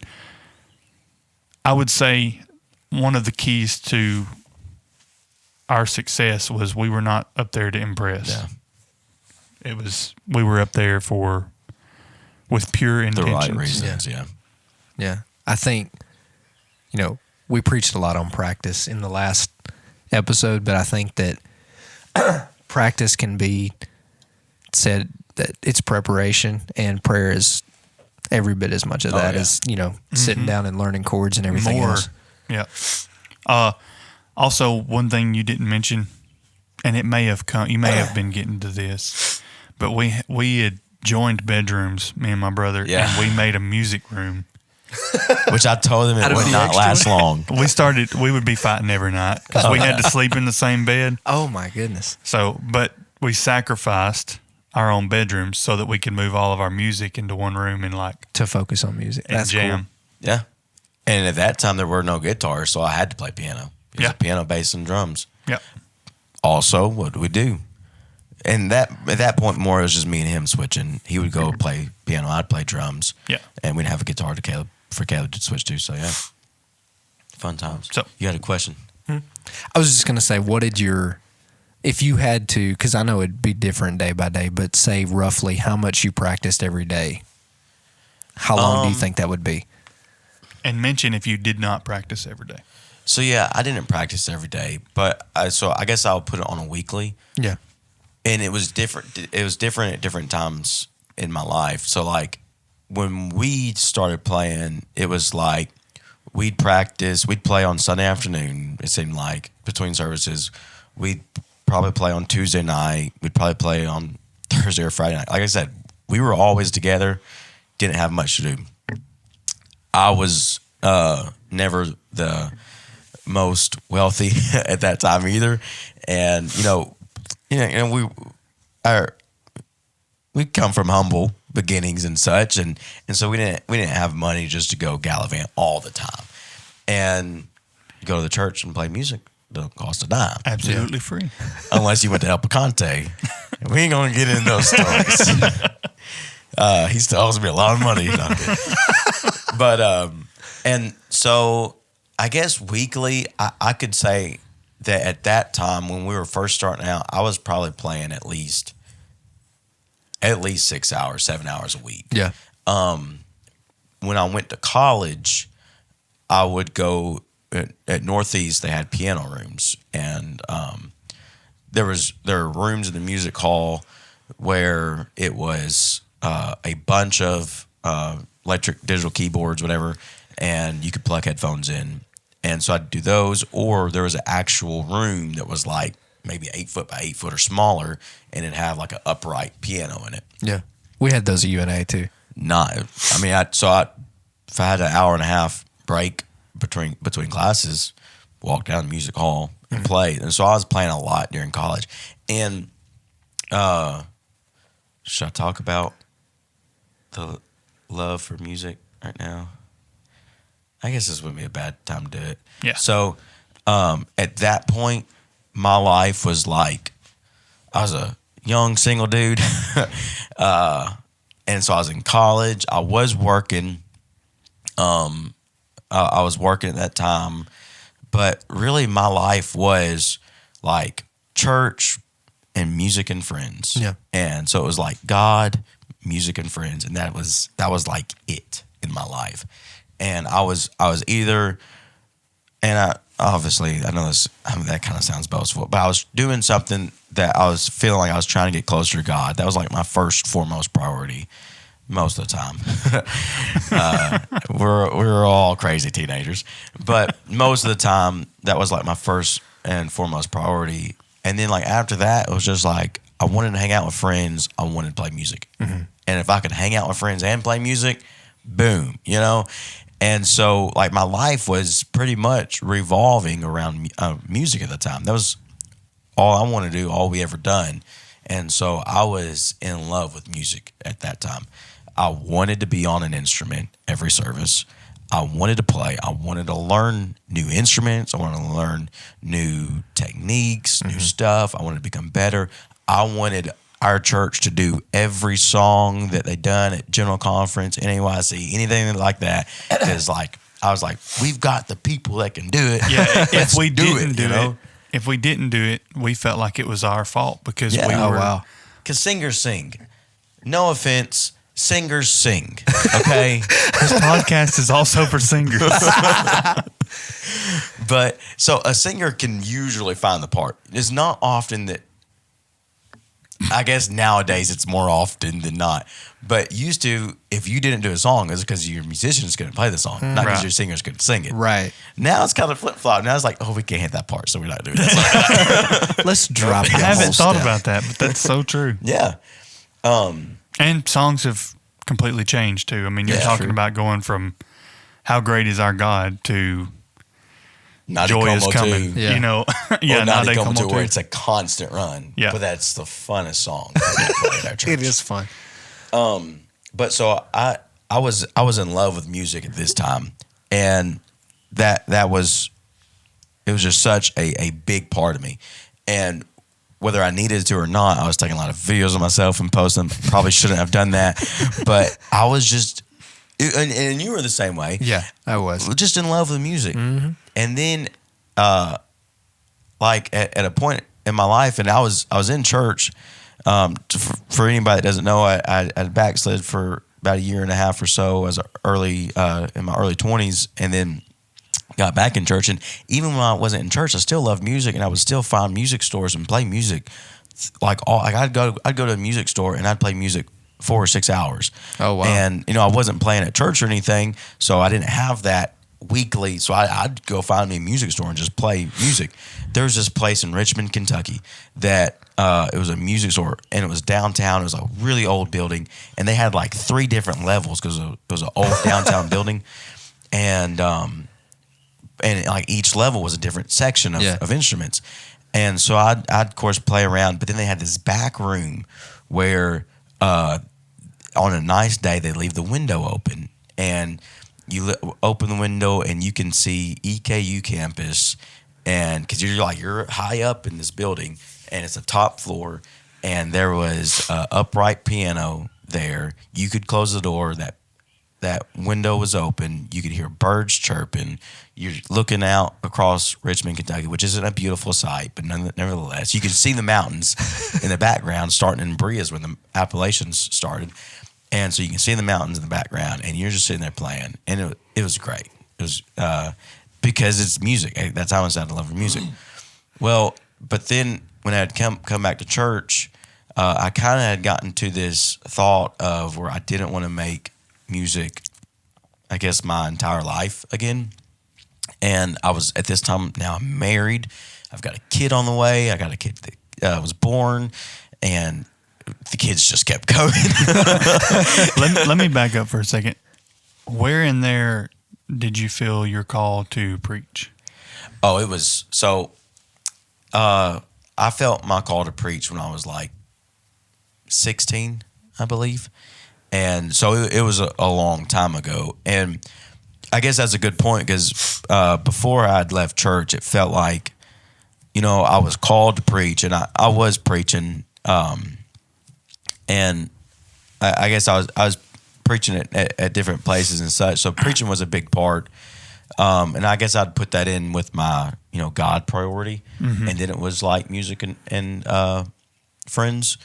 I would say one of the keys to our success was we were not up there to impress. Yeah. We were up there with pure intentions. The right reasons, Yeah. I think, we preached a lot on practice in the last episode, but I think that practice can be said that it's preparation, and prayer is every bit as much of that as, sitting down and learning chords and everything else. Yeah. Also, one thing you didn't mention, and you may have been getting to this, but we had joined bedrooms, me and my brother, and we made a music room. Which I told them it would not last long. We would be fighting every night because we had to sleep in the same bed. Oh my goodness. So, but we sacrificed our own bedrooms so that we could move all of our music into one room and to focus on music. That's jam. Cool. Yeah. And at that time there were no guitars, so I had to play piano. It was piano, bass, and drums. Yeah. Also, what do we do? And at that point, more it was just me and him switching. He would go play piano, I'd play drums. Yeah. And we'd have a guitar for Caleb to switch to. So yeah, fun times. So you had a question? I was just gonna say, if you had to, because I know it'd be different day by day, but say roughly how much you practiced every day. How long do you think that would be? And mention if you did not practice every day. So yeah, I didn't practice every day, but I guess I'll put it on a weekly. Yeah. And it was different. It was different at different times in my life. So like when we started playing, it was like we'd play on Sunday afternoon. It seemed like between services, we'd probably play on Tuesday night. We'd probably play on Thursday or Friday night. Like I said, we were always together. Didn't have much to do. I was never the most wealthy at that time either, and we come from humble beginnings and such, and so we didn't have money just to go gallivant all the time, and go to the church and play music don't cost a dime. Absolutely free. Unless you went to El Picante. We ain't going to get into those stories. He still owes me a lot of money. No, I'm kidding. But, and so I guess weekly, I could say that at that time when we were first starting out, I was probably playing at least 6 hours, 7 hours a week. Yeah. When I went to college, I would go at Northeast. They had piano rooms, and there were rooms in the music hall where it was a bunch of electric digital keyboards, whatever, and you could plug headphones in. And so I'd do those, or there was an actual room that was like maybe 8 foot by 8 foot or smaller, and it'd have like an upright piano in it. Yeah. We had those at UNA too. If I had an hour and a half break between classes, walk down to the music hall and play. And so I was playing a lot during college. And should I talk about the love for music right now? I guess this wouldn't be a bad time to do it. Yeah. So at that point, my life was like, I was a young single dude. And so I was in college. I was working. I was working at that time. But really, my life was like church and music and friends. Yeah. And so it was like God, music, and friends. And that was like it in my life. And I was either, and I know this, that kind of sounds boastful, but I was doing something that I was feeling like I was trying to get closer to God. That was like my first, foremost priority most of the time. We're all crazy teenagers, but most of the time that was like my first and foremost priority. And then like after that, it was just like, I wanted to hang out with friends. I wanted to play music. Mm-hmm. And if I could hang out with friends and play music, boom, you know? And so, like, my life was pretty much revolving around music at the time. That was all I wanted to do, all we ever done. And so I was in love with music at that time. I wanted to be on an instrument every service. I wanted to play. I wanted to learn new instruments. I wanted to learn new techniques, new stuff. I wanted to become better. I wanted our church to do every song that they done at General Conference, NAYC, anything like that. Is like, I was like, we've got the people that can do it. Yeah, if we didn't do it, we felt like it was our fault because we were. Oh, wow. Because singers sing. No offense, singers sing. Okay, this podcast is also for singers. But so a singer can usually find the part. It's not often that. I guess nowadays it's more often than not. But used to, if you didn't do a song, it was because your musicians couldn't play the song, not because your singers couldn't sing it. Right. Now it's kind of flip-flop. Now it's like, oh, we can't hit that part, so we're not doing that. Let's drop I haven't thought about that, but that's so true. Yeah. And songs have completely changed, too. I mean, you're talking about going from How Great Is Our God to Joy Is Coming. Yeah. You know, Or Nade Como Como Tu, where Tu. it's a constant run. Yeah. But that's the funnest song that we play at our church. It is fun. But so I was in love with music at this time, and it was just such a big part of me. And whether I needed to or not, I was taking a lot of videos of myself and posting them. Probably shouldn't have done that, but I was just, and you were the same way. Yeah, I was. Just in love with music. Mm-hmm. And then, like at a point in my life, and I was in church. For anybody that doesn't know, I backslid for about a year and a half or so as in my early 20s, and then got back in church. And even when I wasn't in church, I still loved music, and I would still find music stores and play music. I'd go to a music store and I'd play music 4 or 6 hours. Oh, wow. And I wasn't playing at church or anything, so I didn't have that weekly. So I'd go find me a music store and just play music. There was this place in Richmond, Kentucky that it was a music store, and it was downtown. It was a really old building, and they had like 3 different levels because it was an old downtown building, and like each level was a different section of instruments. And so I'd of course play around, but then they had this back room where on a nice day they leave the window open, and you open the window and you can see EKU campus and because you're high up in this building, and it's a top floor, and there was a upright piano there. You could close the door. That window was open. You could hear birds chirping. You're looking out across Richmond, Kentucky, which isn't a beautiful sight, but nevertheless, you could see the mountains in the background, starting in Berea when the Appalachians started. And so you can see the mountains in the background, and you're just sitting there playing. And it was great. It was because it's music. That's how much I love music. Well, but then when I had come back to church, I kind of had gotten to this thought of where I didn't want to make music, I guess, my entire life again. And I was, at this time, now I'm married. I've got a kid on the way. I got a kid that was born, and the kids just kept going. let me back up for a second. Where in there did you feel your call to preach? Oh, it was, so I felt my call to preach when I was like 16, I believe. And so it was a long time ago. And I guess that's a good point because before I'd left church, it felt like, I was called to preach, and I was preaching. And I guess I was preaching at different places and such. So preaching was a big part. And I guess I'd put that in with my, God priority. Mm-hmm. And then it was like music and friends.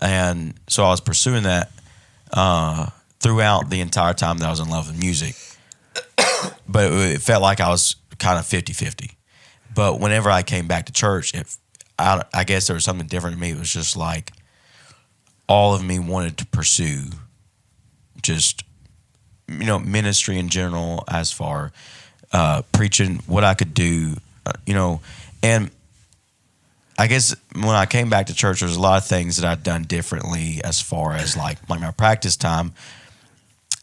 And so I was pursuing that throughout the entire time that I was in love with music. But it felt like I was kind of 50-50. But whenever I came back to church, I guess there was something different to me. It was just like all of me wanted to pursue just, ministry in general, as far preaching, what I could do, and I guess when I came back to church, there's a lot of things that I'd done differently as far as like my practice time.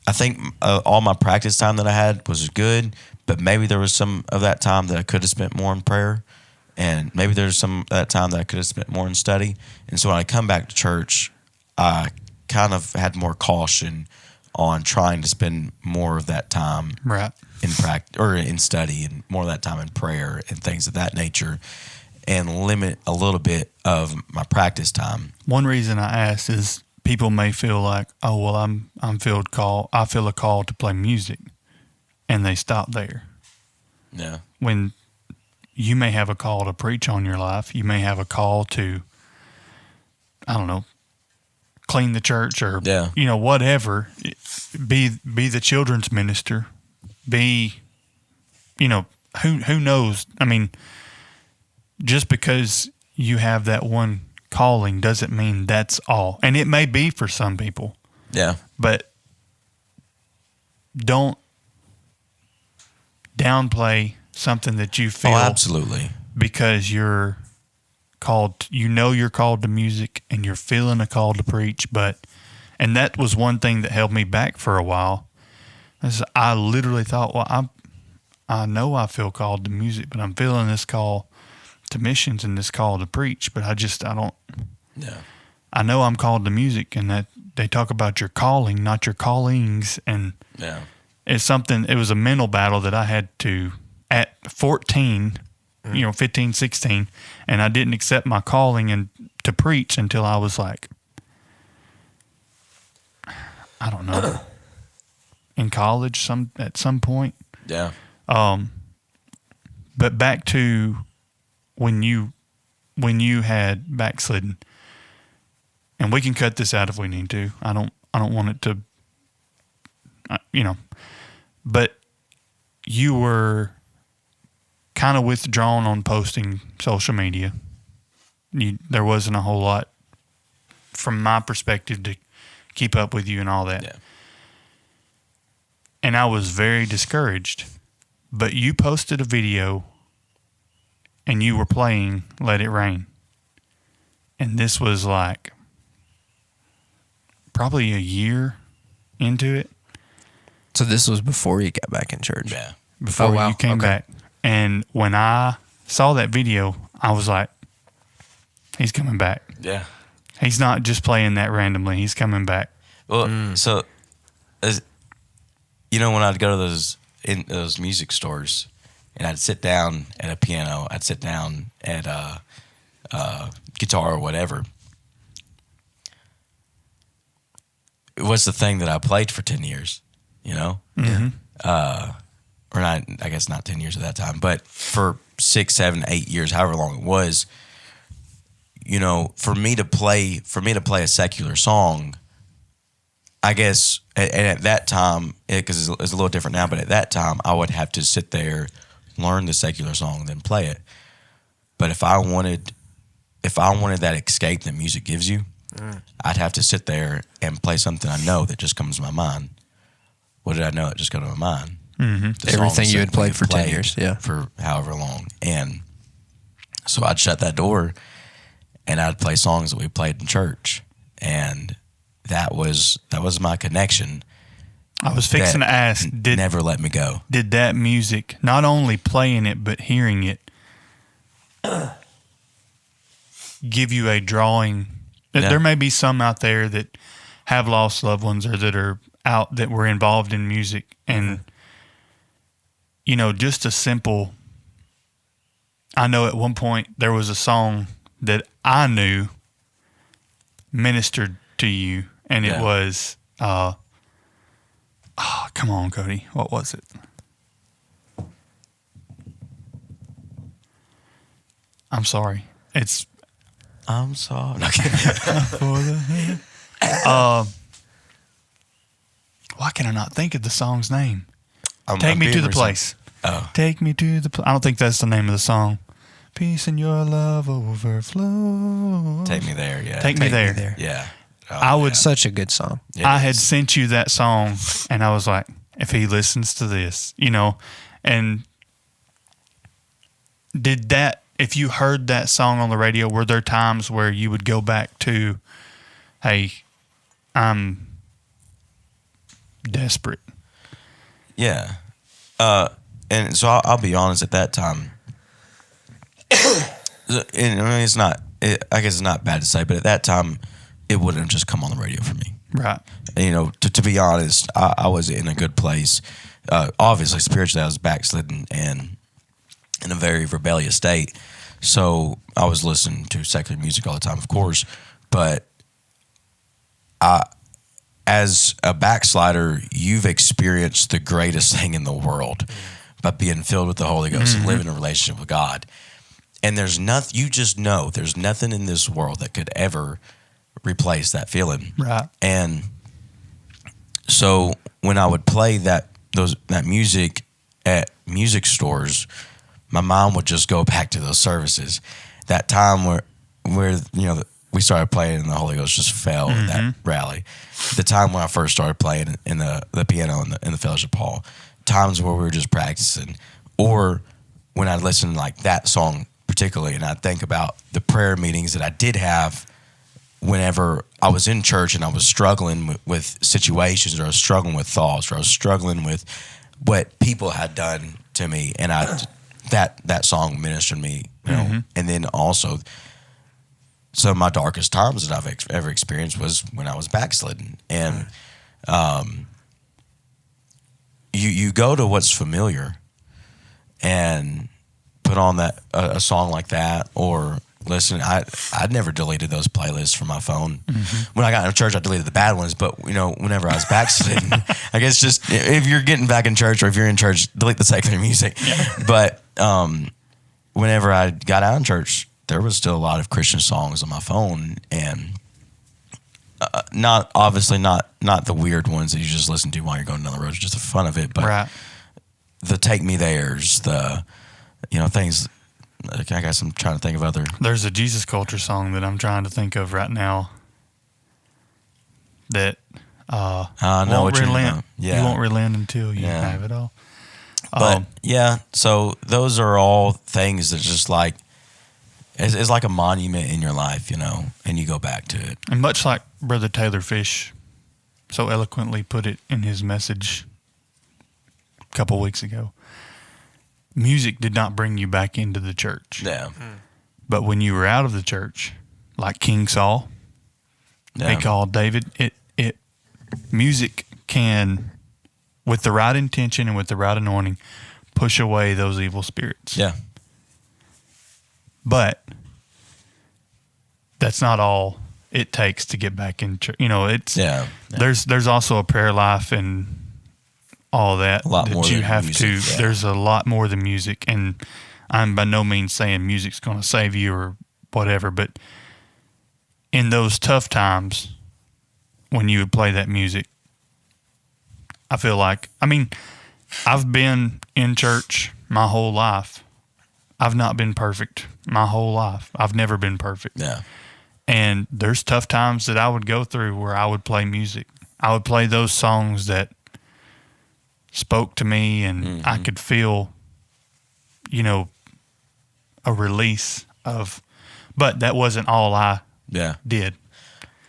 I think all my practice time that I had was good, but maybe there was some of that time that I could have spent more in prayer, and maybe there's some of that time that I could have spent more in study. And so when I come back to church, I kind of had more caution on trying to spend more of that time right in practice or in study, and more of that time in prayer and things of that nature, and limit a little bit of my practice time. One reason I asked is people may feel like, oh, well, I feel a call to play music, and they stop there. Yeah. When you may have a call to preach on your life, you may have a call to, I don't know, clean the church or whatever. Be the children's minister. Be, who knows? I mean, just because you have that one calling doesn't mean that's all. And it may be for some people. Yeah. But don't downplay something that you feel. Oh, absolutely. Because you're called, you're called to music, and you're feeling a call to preach. And that was one thing that held me back for a while. I literally thought, well, I know I feel called to music, but I'm feeling this call to missions and this call to preach, but I don't. Yeah. I know I'm called to music, and that they talk about your calling, not your callings, and it was a mental battle that I had to at 14, 15, 16, and I didn't accept my calling and to preach until I was like, I don't know, in college at some point. Yeah. But back to when you had backslidden, and we can cut this out if we need to. I don't want it to, but you were kind of withdrawn on posting social media. There wasn't a whole lot from my perspective to keep up with you and all that. Yeah. And I was very discouraged, but you posted a video and you were playing Let It Rain. And this was like probably a year into it. So this was before you got back in church? Yeah. Before you came back. And when I saw that video, I was like, he's coming back. Yeah. He's not just playing that randomly. He's coming back. Well, so, when I'd go to those music stores, and I'd sit down at a piano, I'd sit down at a guitar or whatever. It was the thing that I played for 10 years, you know? Mm-hmm. Or not, I guess not 10 years at that time, but for 6, 7, 8 years, however long it was, you know, for me to play a secular song, I guess, and at that time, because it's a little different now, but at that time, I would have to sit there, learn the secular song, then play it. But if I wanted that escape that music gives you, I'd have to sit there and play something I know that just comes to my mind. What did I know? It just came to my mind. Mm-hmm. Everything you had played for 10 years, yeah. For however long. And so I'd shut that door and I'd play songs that we played in church. And that was my connection. I was fixing to ask, never let me go. Did that music, not only playing it, but hearing it, give you a drawing? Yeah. There may be some out there that have lost loved ones or that are out that were involved in music. And, you know, just a simple, I know at one point there was a song that I knew ministered to you, and it was, come on, Cody, what was it? I'm sorry. I'm sorry. Why can I not think of the song's name? I'm Take Me to the being Place. Oh. Take me to the place. I don't think that's the name of the song. Peace and your love overflow. Take Me There, yeah. Take me there. Yeah. Oh, I would. Such a good song. I had sent you that song, and I was like, if he listens to this, you know, and did that, if you heard that song on the radio, were there times where you would go back to, hey, I'm desperate? Yeah. And so I'll be honest, at that time, and I mean, I guess it's not bad to say, but at that time, it wouldn't have just come on the radio for me. Right. You know, to be honest, I was in a good place. Obviously, spiritually, I was backslidden and in a very rebellious state. So I was listening to secular music all the time, of course. But as a backslider, you've experienced the greatest thing in the world by being filled with the Holy Ghost and living a relationship with God. And there's nothing, you just know there's nothing in this world that could ever replace that feeling. Right. And so when I would play that music at music stores, my mind would just go back to those services. That time where you know, we started playing and the Holy Ghost just fell in that rally. The time when I first started playing in the piano in the fellowship hall. Times where we were just practicing. Or when I listen to like that song particularly, and I think about the prayer meetings that I did have whenever I was in church and I was struggling with situations, or I was struggling with thoughts, or I was struggling with what people had done to me, and that song ministered me, you know. And then also, some of my darkest times that I've ever experienced was when I was backslidden, and you go to what's familiar and put on that a song like that, or listen. I'd never deleted those playlists from my phone. When I got into church, I deleted the bad ones. But you know, whenever I was backsliding, I guess just if you're getting back in church, or if you're in church, delete the secular music. But whenever I got out of church, there was still a lot of Christian songs on my phone, and not the weird ones that you just listen to while you're going down the road, just the fun of it. But the Take Me There's, the things. I guess I'm trying to think of other. There's a Jesus Culture song that I'm trying to think of right now. That I know won't what you're relent. about. Yeah. You won't relent until you have it all. But so those are all things that just like it's like a monument in your life, you know, and you go back to it. And much like Brother Taylor Fish so eloquently put it in his message a couple weeks ago, music did not bring you back into the church. Yeah. But when you were out of the church, like King Saul, they called David, music can, with the right intention and with the right anointing, push away those evil spirits. Yeah. But that's not all it takes to get back in church. It's there's also a prayer life and all that. A lot more you than have music, to. There's a lot more than music, and I'm by no means saying music's going to save you or whatever. But in those tough times, when you would play that music, I feel like I've been in church my whole life. I've not been perfect my whole life. I've never been perfect. Yeah. And there's tough times that I would go through where I would play music. I would play those songs that spoke to me, and I could feel, a release of, but that wasn't all I did.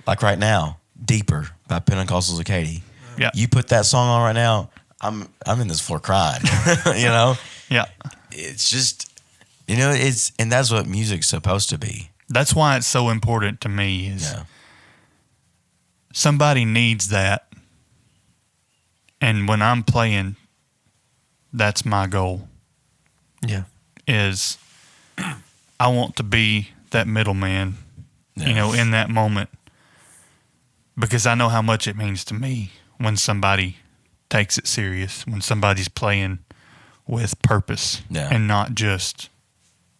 Like right now, Deeper by Pentecostals of Katy. Yeah. You put that song on right now, I'm in this floor crying, Yeah. It's just, and that's what music's supposed to be. That's why it's so important to me is somebody needs that. And when I'm playing, that's my goal. Yeah. Is I want to be that middleman, in that moment, because I know how much it means to me when somebody takes it serious, when somebody's playing with purpose and not just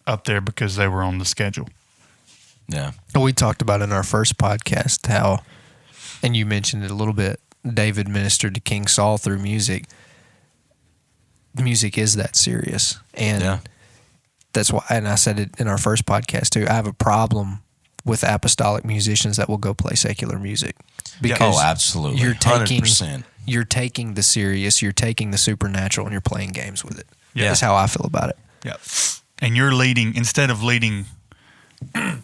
up there because they were on the schedule. Yeah. We talked about in our first podcast how, and you mentioned it a little bit, David ministered to King Saul through music. Music is that serious. And that's why, and I said it in our first podcast too, I have a problem with apostolic musicians that will go play secular music. Because absolutely. You're taking 100%. You're taking the serious, you're taking the supernatural, and you're playing games with it. Yeah. That's how I feel about it. Yeah. And you're leading, instead of leading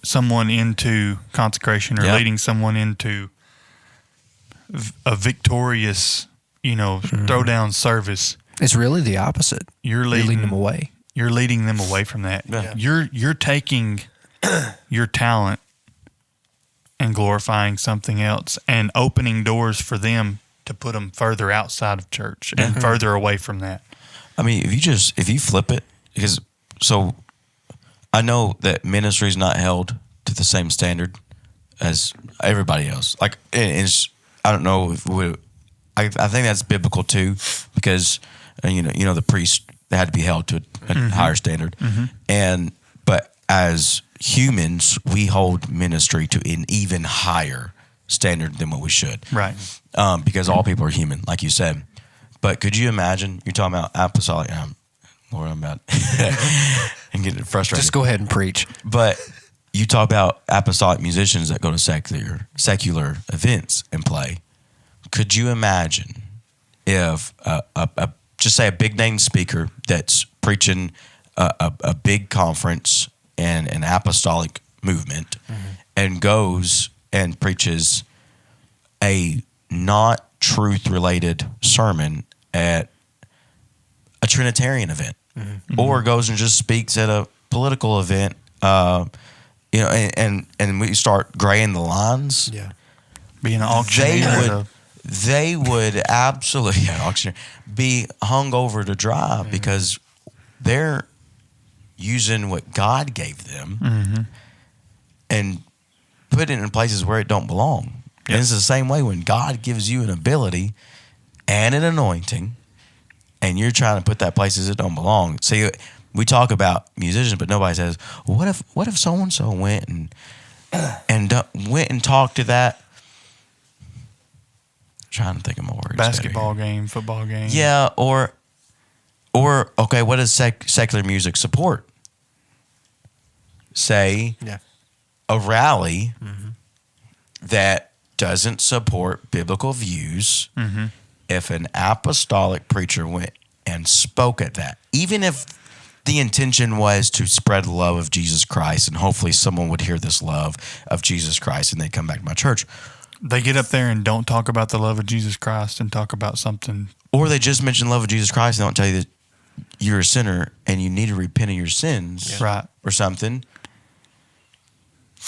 someone into consecration or leading someone into a victorious, throwdown service. It's really the opposite. You're leading them away. You're leading them away from that. Yeah. You're taking your talent and glorifying something else and opening doors for them to put them further outside of church and further away from that. I mean, if you flip it, because I know that ministry is not held to the same standard as everybody else. Like, I don't know if I think that's biblical too, because the priests, they had to be held to a higher standard, but as humans, we hold ministry to an even higher standard than what we should, right? Because all people are human, like you said. But could you imagine? You're talking about apostolic. Lord, I'm about and getting frustrated. Just go ahead and preach. But you talk about apostolic musicians that go to secular events and play. Could you imagine if just say a big name speaker that's preaching a big conference and an apostolic movement and goes and preaches a not truth related sermon at a Trinitarian event, or goes and just speaks at a political event, and we start graying the lines. Yeah, being an auctioneer. They would absolutely be hung over to dry because they're using what God gave them and put it in places where it don't belong. Yep. And it's the same way when God gives you an ability and an anointing, and you're trying to put that places it don't belong. See, we talk about musicians, but nobody says, well, what if so and so went and talked to that? I'm trying to think of my words. Basketball game, football game. Yeah, or okay, what does secular music support? Say a rally that doesn't support biblical views. If an apostolic preacher went and spoke at that, even if the intention was to spread the love of Jesus Christ and hopefully someone would hear this love of Jesus Christ and they'd come back to my church. They get up there and don't talk about the love of Jesus Christ and talk about something. Or they just mention love of Jesus Christ and don't tell you that you're a sinner and you need to repent of your sins, right, or something.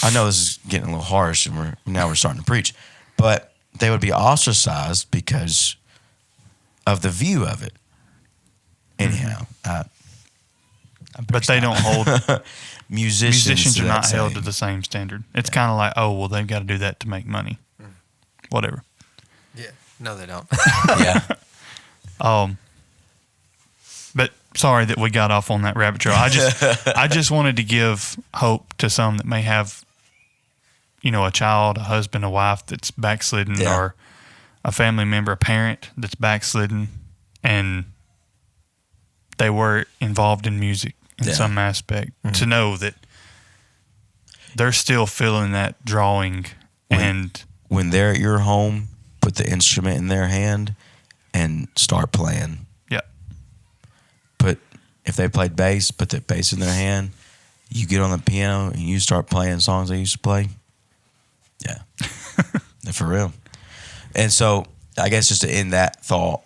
I know this is getting a little harsh and we're starting to preach, but they would be ostracized because of the view of it. Anyhow, But they don't hold. musicians Are to not that held same- to the same standard. It's kind of like, oh, well, they've got to do that to make money. Whatever. Yeah. No, they don't. Yeah. But sorry that we got off on that rabbit trail. I just wanted to give hope to some that may have, a child, a husband, a wife that's backslidden, Yeah. or a family member, a parent that's backslidden, and they were involved in music in Yeah. some aspect. To know that they're still feeling that drawing, and When they're at your home, put the instrument in their hand and start playing. yeah, If they played bass, put the bass in their hand. You get on the piano and you start playing songs they used to play. Yeah. For real. And so I guess just to end that thought,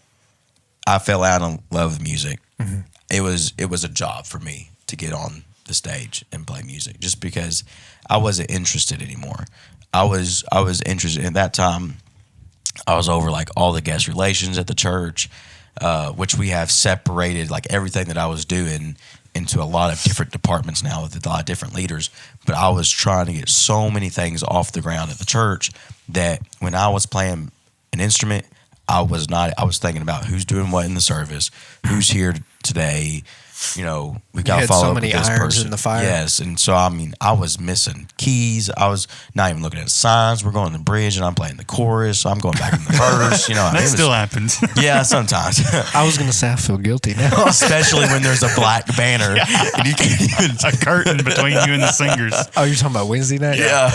I fell out of love with music. Mm-hmm. It was a job for me to get on the stage and play music just because I wasn't interested anymore. I was interested at that time. I was over like all the guest relations at the church, which we have separated like everything that I was doing into a lot of different departments now with a lot of different leaders. But I was trying to get so many things off the ground at the church that when I was playing an instrument, I was thinking about who's doing what in the service, who's here today. We got to had follow so up many with this irons person. in the fire. Yes, and so I was missing keys. I was not even looking at signs. We're going to the bridge, and I'm playing the chorus. So I'm going back in the verse. that still happens. Yeah, sometimes. I was going to say I feel guilty now. Especially when there's a black banner and you can't even. A curtain between you and the singers. Oh, you're talking about Wednesday night? Yeah.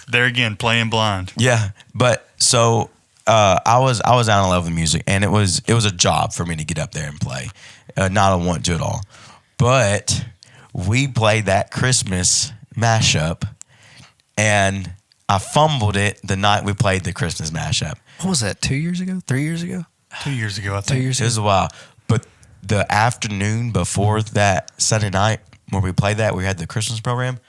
There again, playing blind. Yeah, but so I was out in love with music, and it was a job for me to get up there and play. Not a want to at all, but we played that Christmas mashup, and I fumbled it the night we played the Christmas mashup. What was that, 2 years ago? 3 years ago? 2 years ago, I 2 think. years It ago? was a while, but the afternoon before that Sunday night where we played that, we had the Christmas program.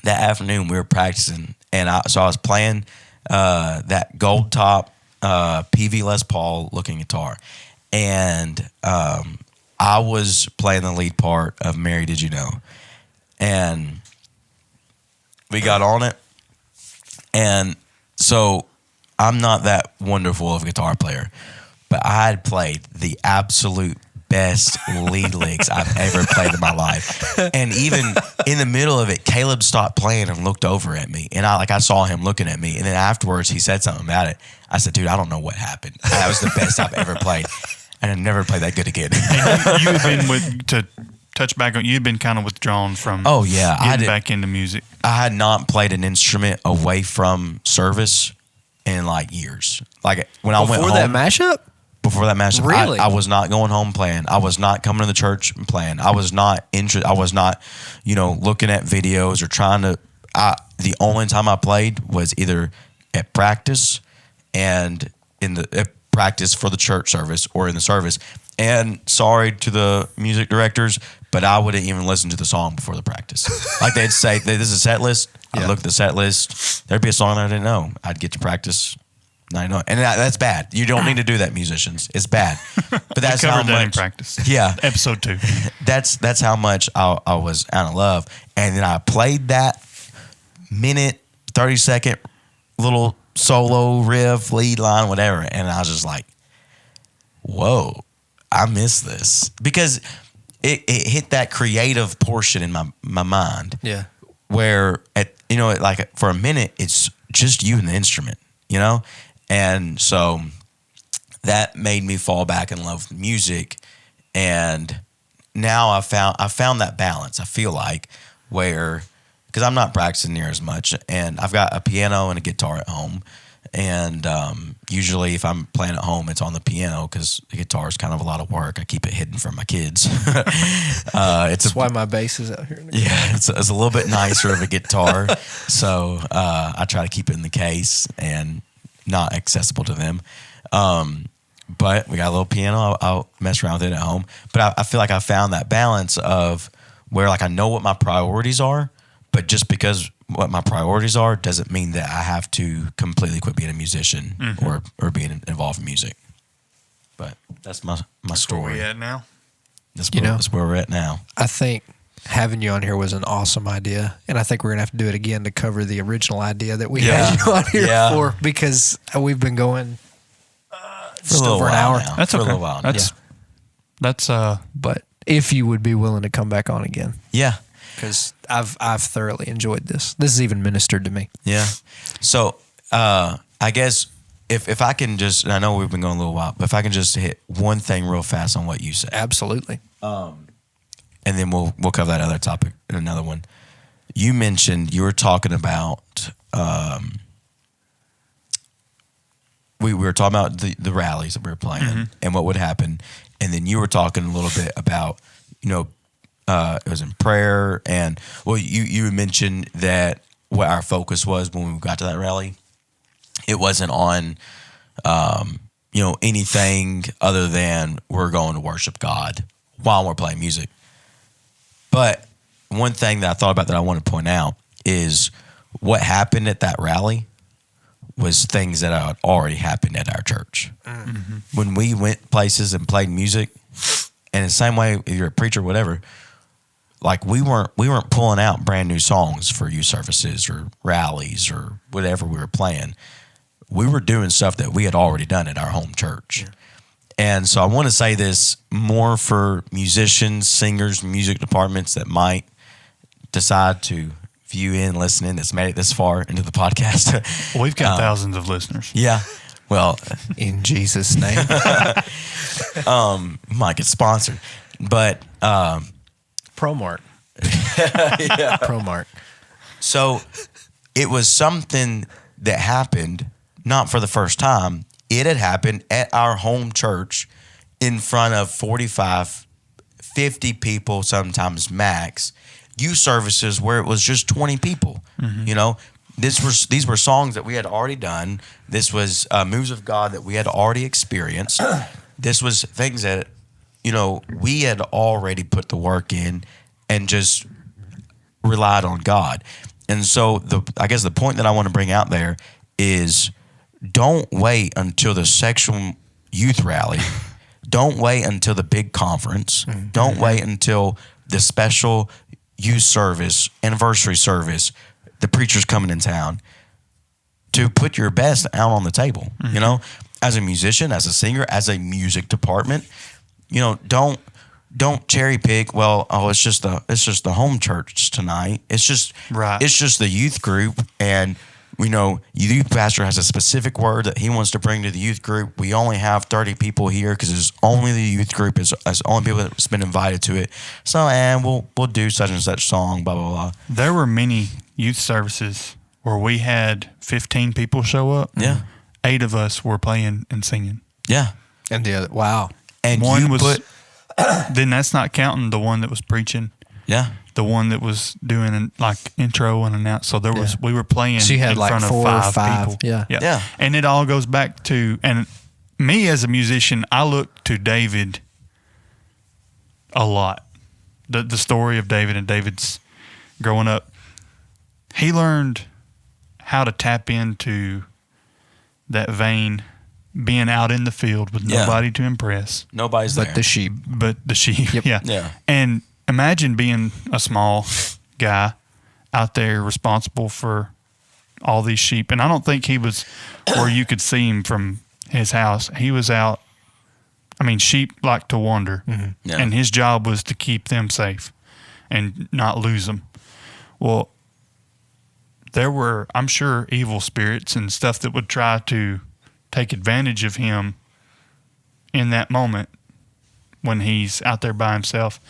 That afternoon we were practicing, and I was playing that gold top PV Les Paul looking guitar, and I was playing the lead part of Mary Did You Know, and we got on it, and so I'm not that wonderful of a guitar player, but I had played the absolute best lead licks I've ever played in my life. And even in the middle of it, Caleb stopped playing and looked over at me. And I saw him looking at me. And then afterwards, he said something about it. I said, dude, I don't know what happened. That was the best I've ever played. And I never played that good again. You had been to touch back on, you'd been kind of withdrawn from Oh, yeah. getting back into music. I had not played an instrument away from service in like years. Like when I went Before home. that mashup? Before that mashup, Really? I was not going home playing. I was not coming to the church and playing. I was not I was not, looking at videos or trying to. The only time I played was either at practice and at practice for the church service or in the service. And sorry to the music directors, but I wouldn't even listen to the song before the practice. Like they'd say, "This is a set list." Yeah. I'd look at the set list. There'd be a song that I didn't know. I'd get to practice. I know, and that's bad. You don't need to do that, musicians. It's bad. But that's We how covered that in much. practice. Yeah, Episode 2. that's how much I was out of love. And then I played that 30-second little solo riff, lead line, whatever, and I was just like, "Whoa, I miss this," because it hit that creative portion in my mind. Yeah. Where like for a minute it's just you and the instrument, and so that made me fall back in love with music. And now I found that balance. I feel like where, because I'm not practicing near as much, and I've got a piano and a guitar at home. And usually if I'm playing at home, it's on the piano because the guitar is kind of a lot of work. I keep it hidden from my kids. That's why my bass is out here. Yeah, it's a little bit nicer of a guitar. So I try to keep it in the case and not accessible to them. But we got a little piano. I'll mess around with it at home. But I feel like I found that balance of where like I know what my priorities are, but just because what my priorities are doesn't mean that I have to completely quit being a musician or being involved in music. But that's my Where story. we at now? That's You where, know? that's where we're at now. I think having you on here was an awesome idea, and I think we're gonna have to do it again to cover the original idea that we had you on here for, because we've been going just over an hour. Now. That's for okay. a little while. Now. That's But if you would be willing to come back on again, Yeah. because I've thoroughly enjoyed this. This has even ministered to me. Yeah. So I guess if I can just, and I know we've been going a little while, but if I can just hit one thing real fast on what you said, Absolutely. and then we'll cover that other topic in another one. You mentioned you were talking about we were talking about the rallies that we were playing and what would happen, and then you were talking a little bit about it was in prayer, and you mentioned that what our focus was when we got to that rally. It wasn't on anything other than we're going to worship God while we're playing music. But one thing that I thought about that I want to point out is what happened at that rally was things that had already happened at our church. Mm-hmm. When we went places and played music, and in the same way, if you're a preacher, whatever, like we weren't pulling out brand new songs for youth services or rallies or whatever we were playing. We were doing stuff that we had already done at our home church. Yeah. And so I want to say this more for musicians, singers, music departments that might decide to view in, listen in, that's made it this far into the podcast. We've got thousands of listeners. Yeah. Well, in Jesus' name. Might get sponsored. But ProMart. Yeah. ProMart. So it was something that happened not for the first time. It had happened at our home church in front of 45, 50 people, sometimes max. Youth services where it was just 20 people. Mm-hmm. These were songs that we had already done. This was moves of God that we had already experienced. This was things that, we had already put the work in and just relied on God. And so I guess the point that I want to bring out there is don't wait until the sexual youth rally. Don't wait until the big conference. Mm-hmm. Don't wait until the special youth service, anniversary service, the preacher's coming in town to put your best out on the table. Mm-hmm. As a musician, as a singer, as a music department, don't cherry pick. Well, it's just the home church tonight. It's just the youth group, and youth pastor has a specific word that he wants to bring to the youth group. We only have 30 people here because it's only the youth group is only people that's been invited to it. So, we'll do such and such song, blah blah blah. There were many youth services where we had 15 people show up. Yeah, 8 of us were playing and singing. Yeah, and the other, wow. And one was. Then that's not counting the one that was preaching. Yeah. The one that was doing intro and announce. So we were playing so you had in front of 4 or 5 people. Yeah. And it all goes back to, and me as a musician, I look to David a lot. The story of David and David's growing up. He learned how to tap into that vein, being out in the field with nobody to impress. Nobody's there. But the sheep. Yep. Yeah. And imagine being a small guy out there responsible for all these sheep. And I don't think he was where you could see him from his house. He was out. Sheep like to wander. Mm-hmm. Yeah. And his job was to keep them safe and not lose them. Well, there were, I'm sure, evil spirits and stuff that would try to take advantage of him in that moment when he's out there by himself.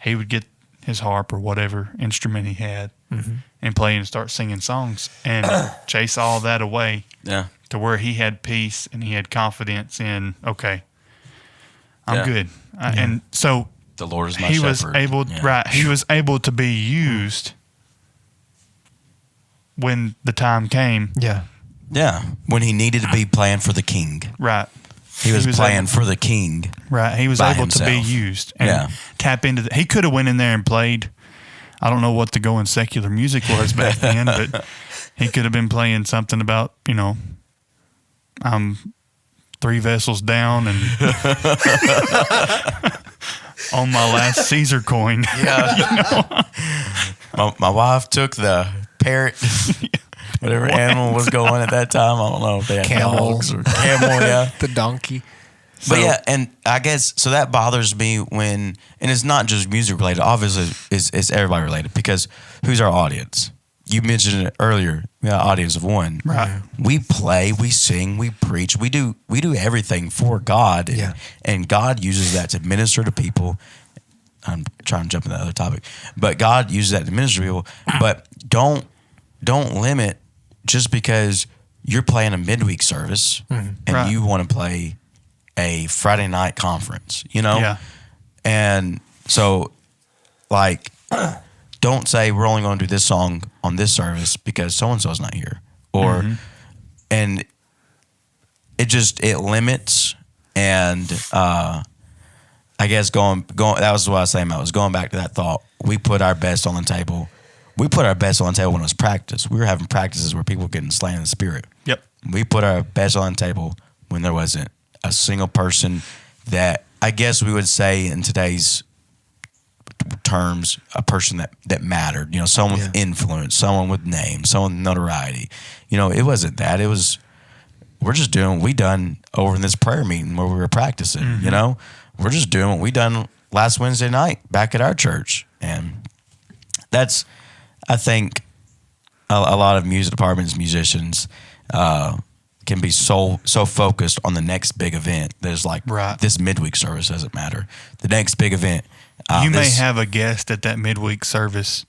He would get his harp or whatever instrument he had and play and start singing songs and chase all that away to where he had peace and he had confidence in, okay, I'm good. And so the Lord is my he shepherd. He was able to be used when the time came. Yeah. Yeah, when he needed to be playing for the king. Right. He was playing for the king. Right. He was able to be used and tap into he could have went in there and played. I don't know what the going secular music was back then, but he could have been playing something about, I'm 3 vessels down and on my last Caesar coin. Yeah. My wife took the parrot, whatever animal was going at that time. I don't know if they had Camel. dogs or camel, yeah. The donkey. But yeah, and I guess, so that bothers me when, and it's not just music related, obviously it's everybody related, because who's our audience? You mentioned it earlier, we got an audience of 1. Right. We play, we sing, we preach, we do everything for God, and God uses that to minister to people. I'm trying to jump into the other topic, but God uses that to minister to people. But don't limit just because you're playing a midweek service and you want to play a Friday night conference, you know? Yeah. And so, like, don't say we're only going to do this song on this service because so-and-so's not here. Or, and it limits. And I guess going, that was what I was saying about, was going back to that thought. We put our best on the table. We put our best on the table when it was practice. We were having practices where people were getting slain in the spirit. Yep. We put our best on the table when there wasn't a single person that, I guess we would say in today's terms, a person that mattered, you know, someone with influence, someone with name, someone with notoriety. You know, it wasn't that. It was, we're just doing what we done over in this prayer meeting where we were practicing, you know? We're just doing what we done last Wednesday night back at our church. And that's, I think, a lot of music departments, musicians, can be so focused on the next big event. There's like, this midweek service doesn't matter. The next big event. You may have a guest at that midweek service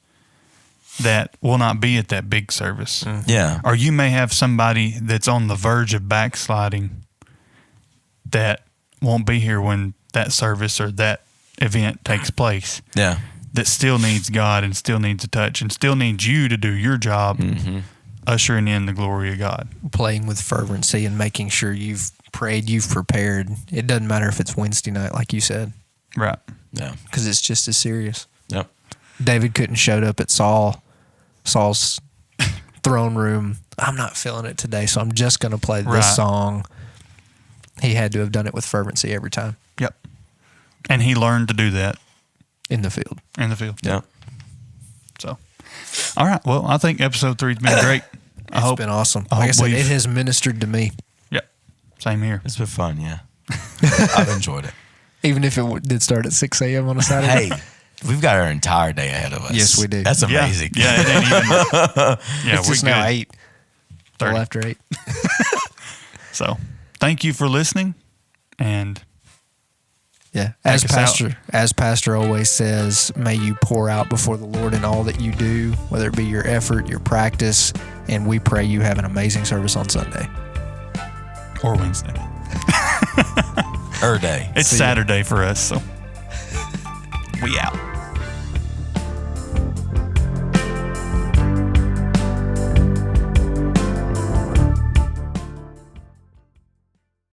that will not be at that big service. Yeah. Or you may have somebody that's on the verge of backsliding that won't be here when that service or that event takes place. Yeah. That still needs God and still needs a touch and still needs you to do your job, ushering in the glory of God. Playing with fervency and making sure you've prayed, you've prepared. It doesn't matter if it's Wednesday night, like you said. Right. Yeah. Because it's just as serious. Yep. David couldn't showed up at Saul's throne room. I'm not feeling it today, so I'm just going to play this song. He had to have done it with fervency every time. Yep. And he learned to do that. In the field. Yep. So, all right. Well, I think episode 3's been great. It's been awesome. Like I said, it has ministered to me. Yep. Same here. It's been fun, yeah. I've enjoyed it. Even if it did start at 6 a.m. on a Saturday. Hey, we've got our entire day ahead of us. Yes, we do. That's amazing. Yeah, it ain't even. Yeah, it's just now 8. 30. Well, after 8. So, thank you for listening. And yeah, as Pastor always says, may you pour out before the Lord in all that you do, whether it be your effort, your practice, and we pray you have an amazing service on Sunday. Or Wednesday. Day. It's Saturday for us, so.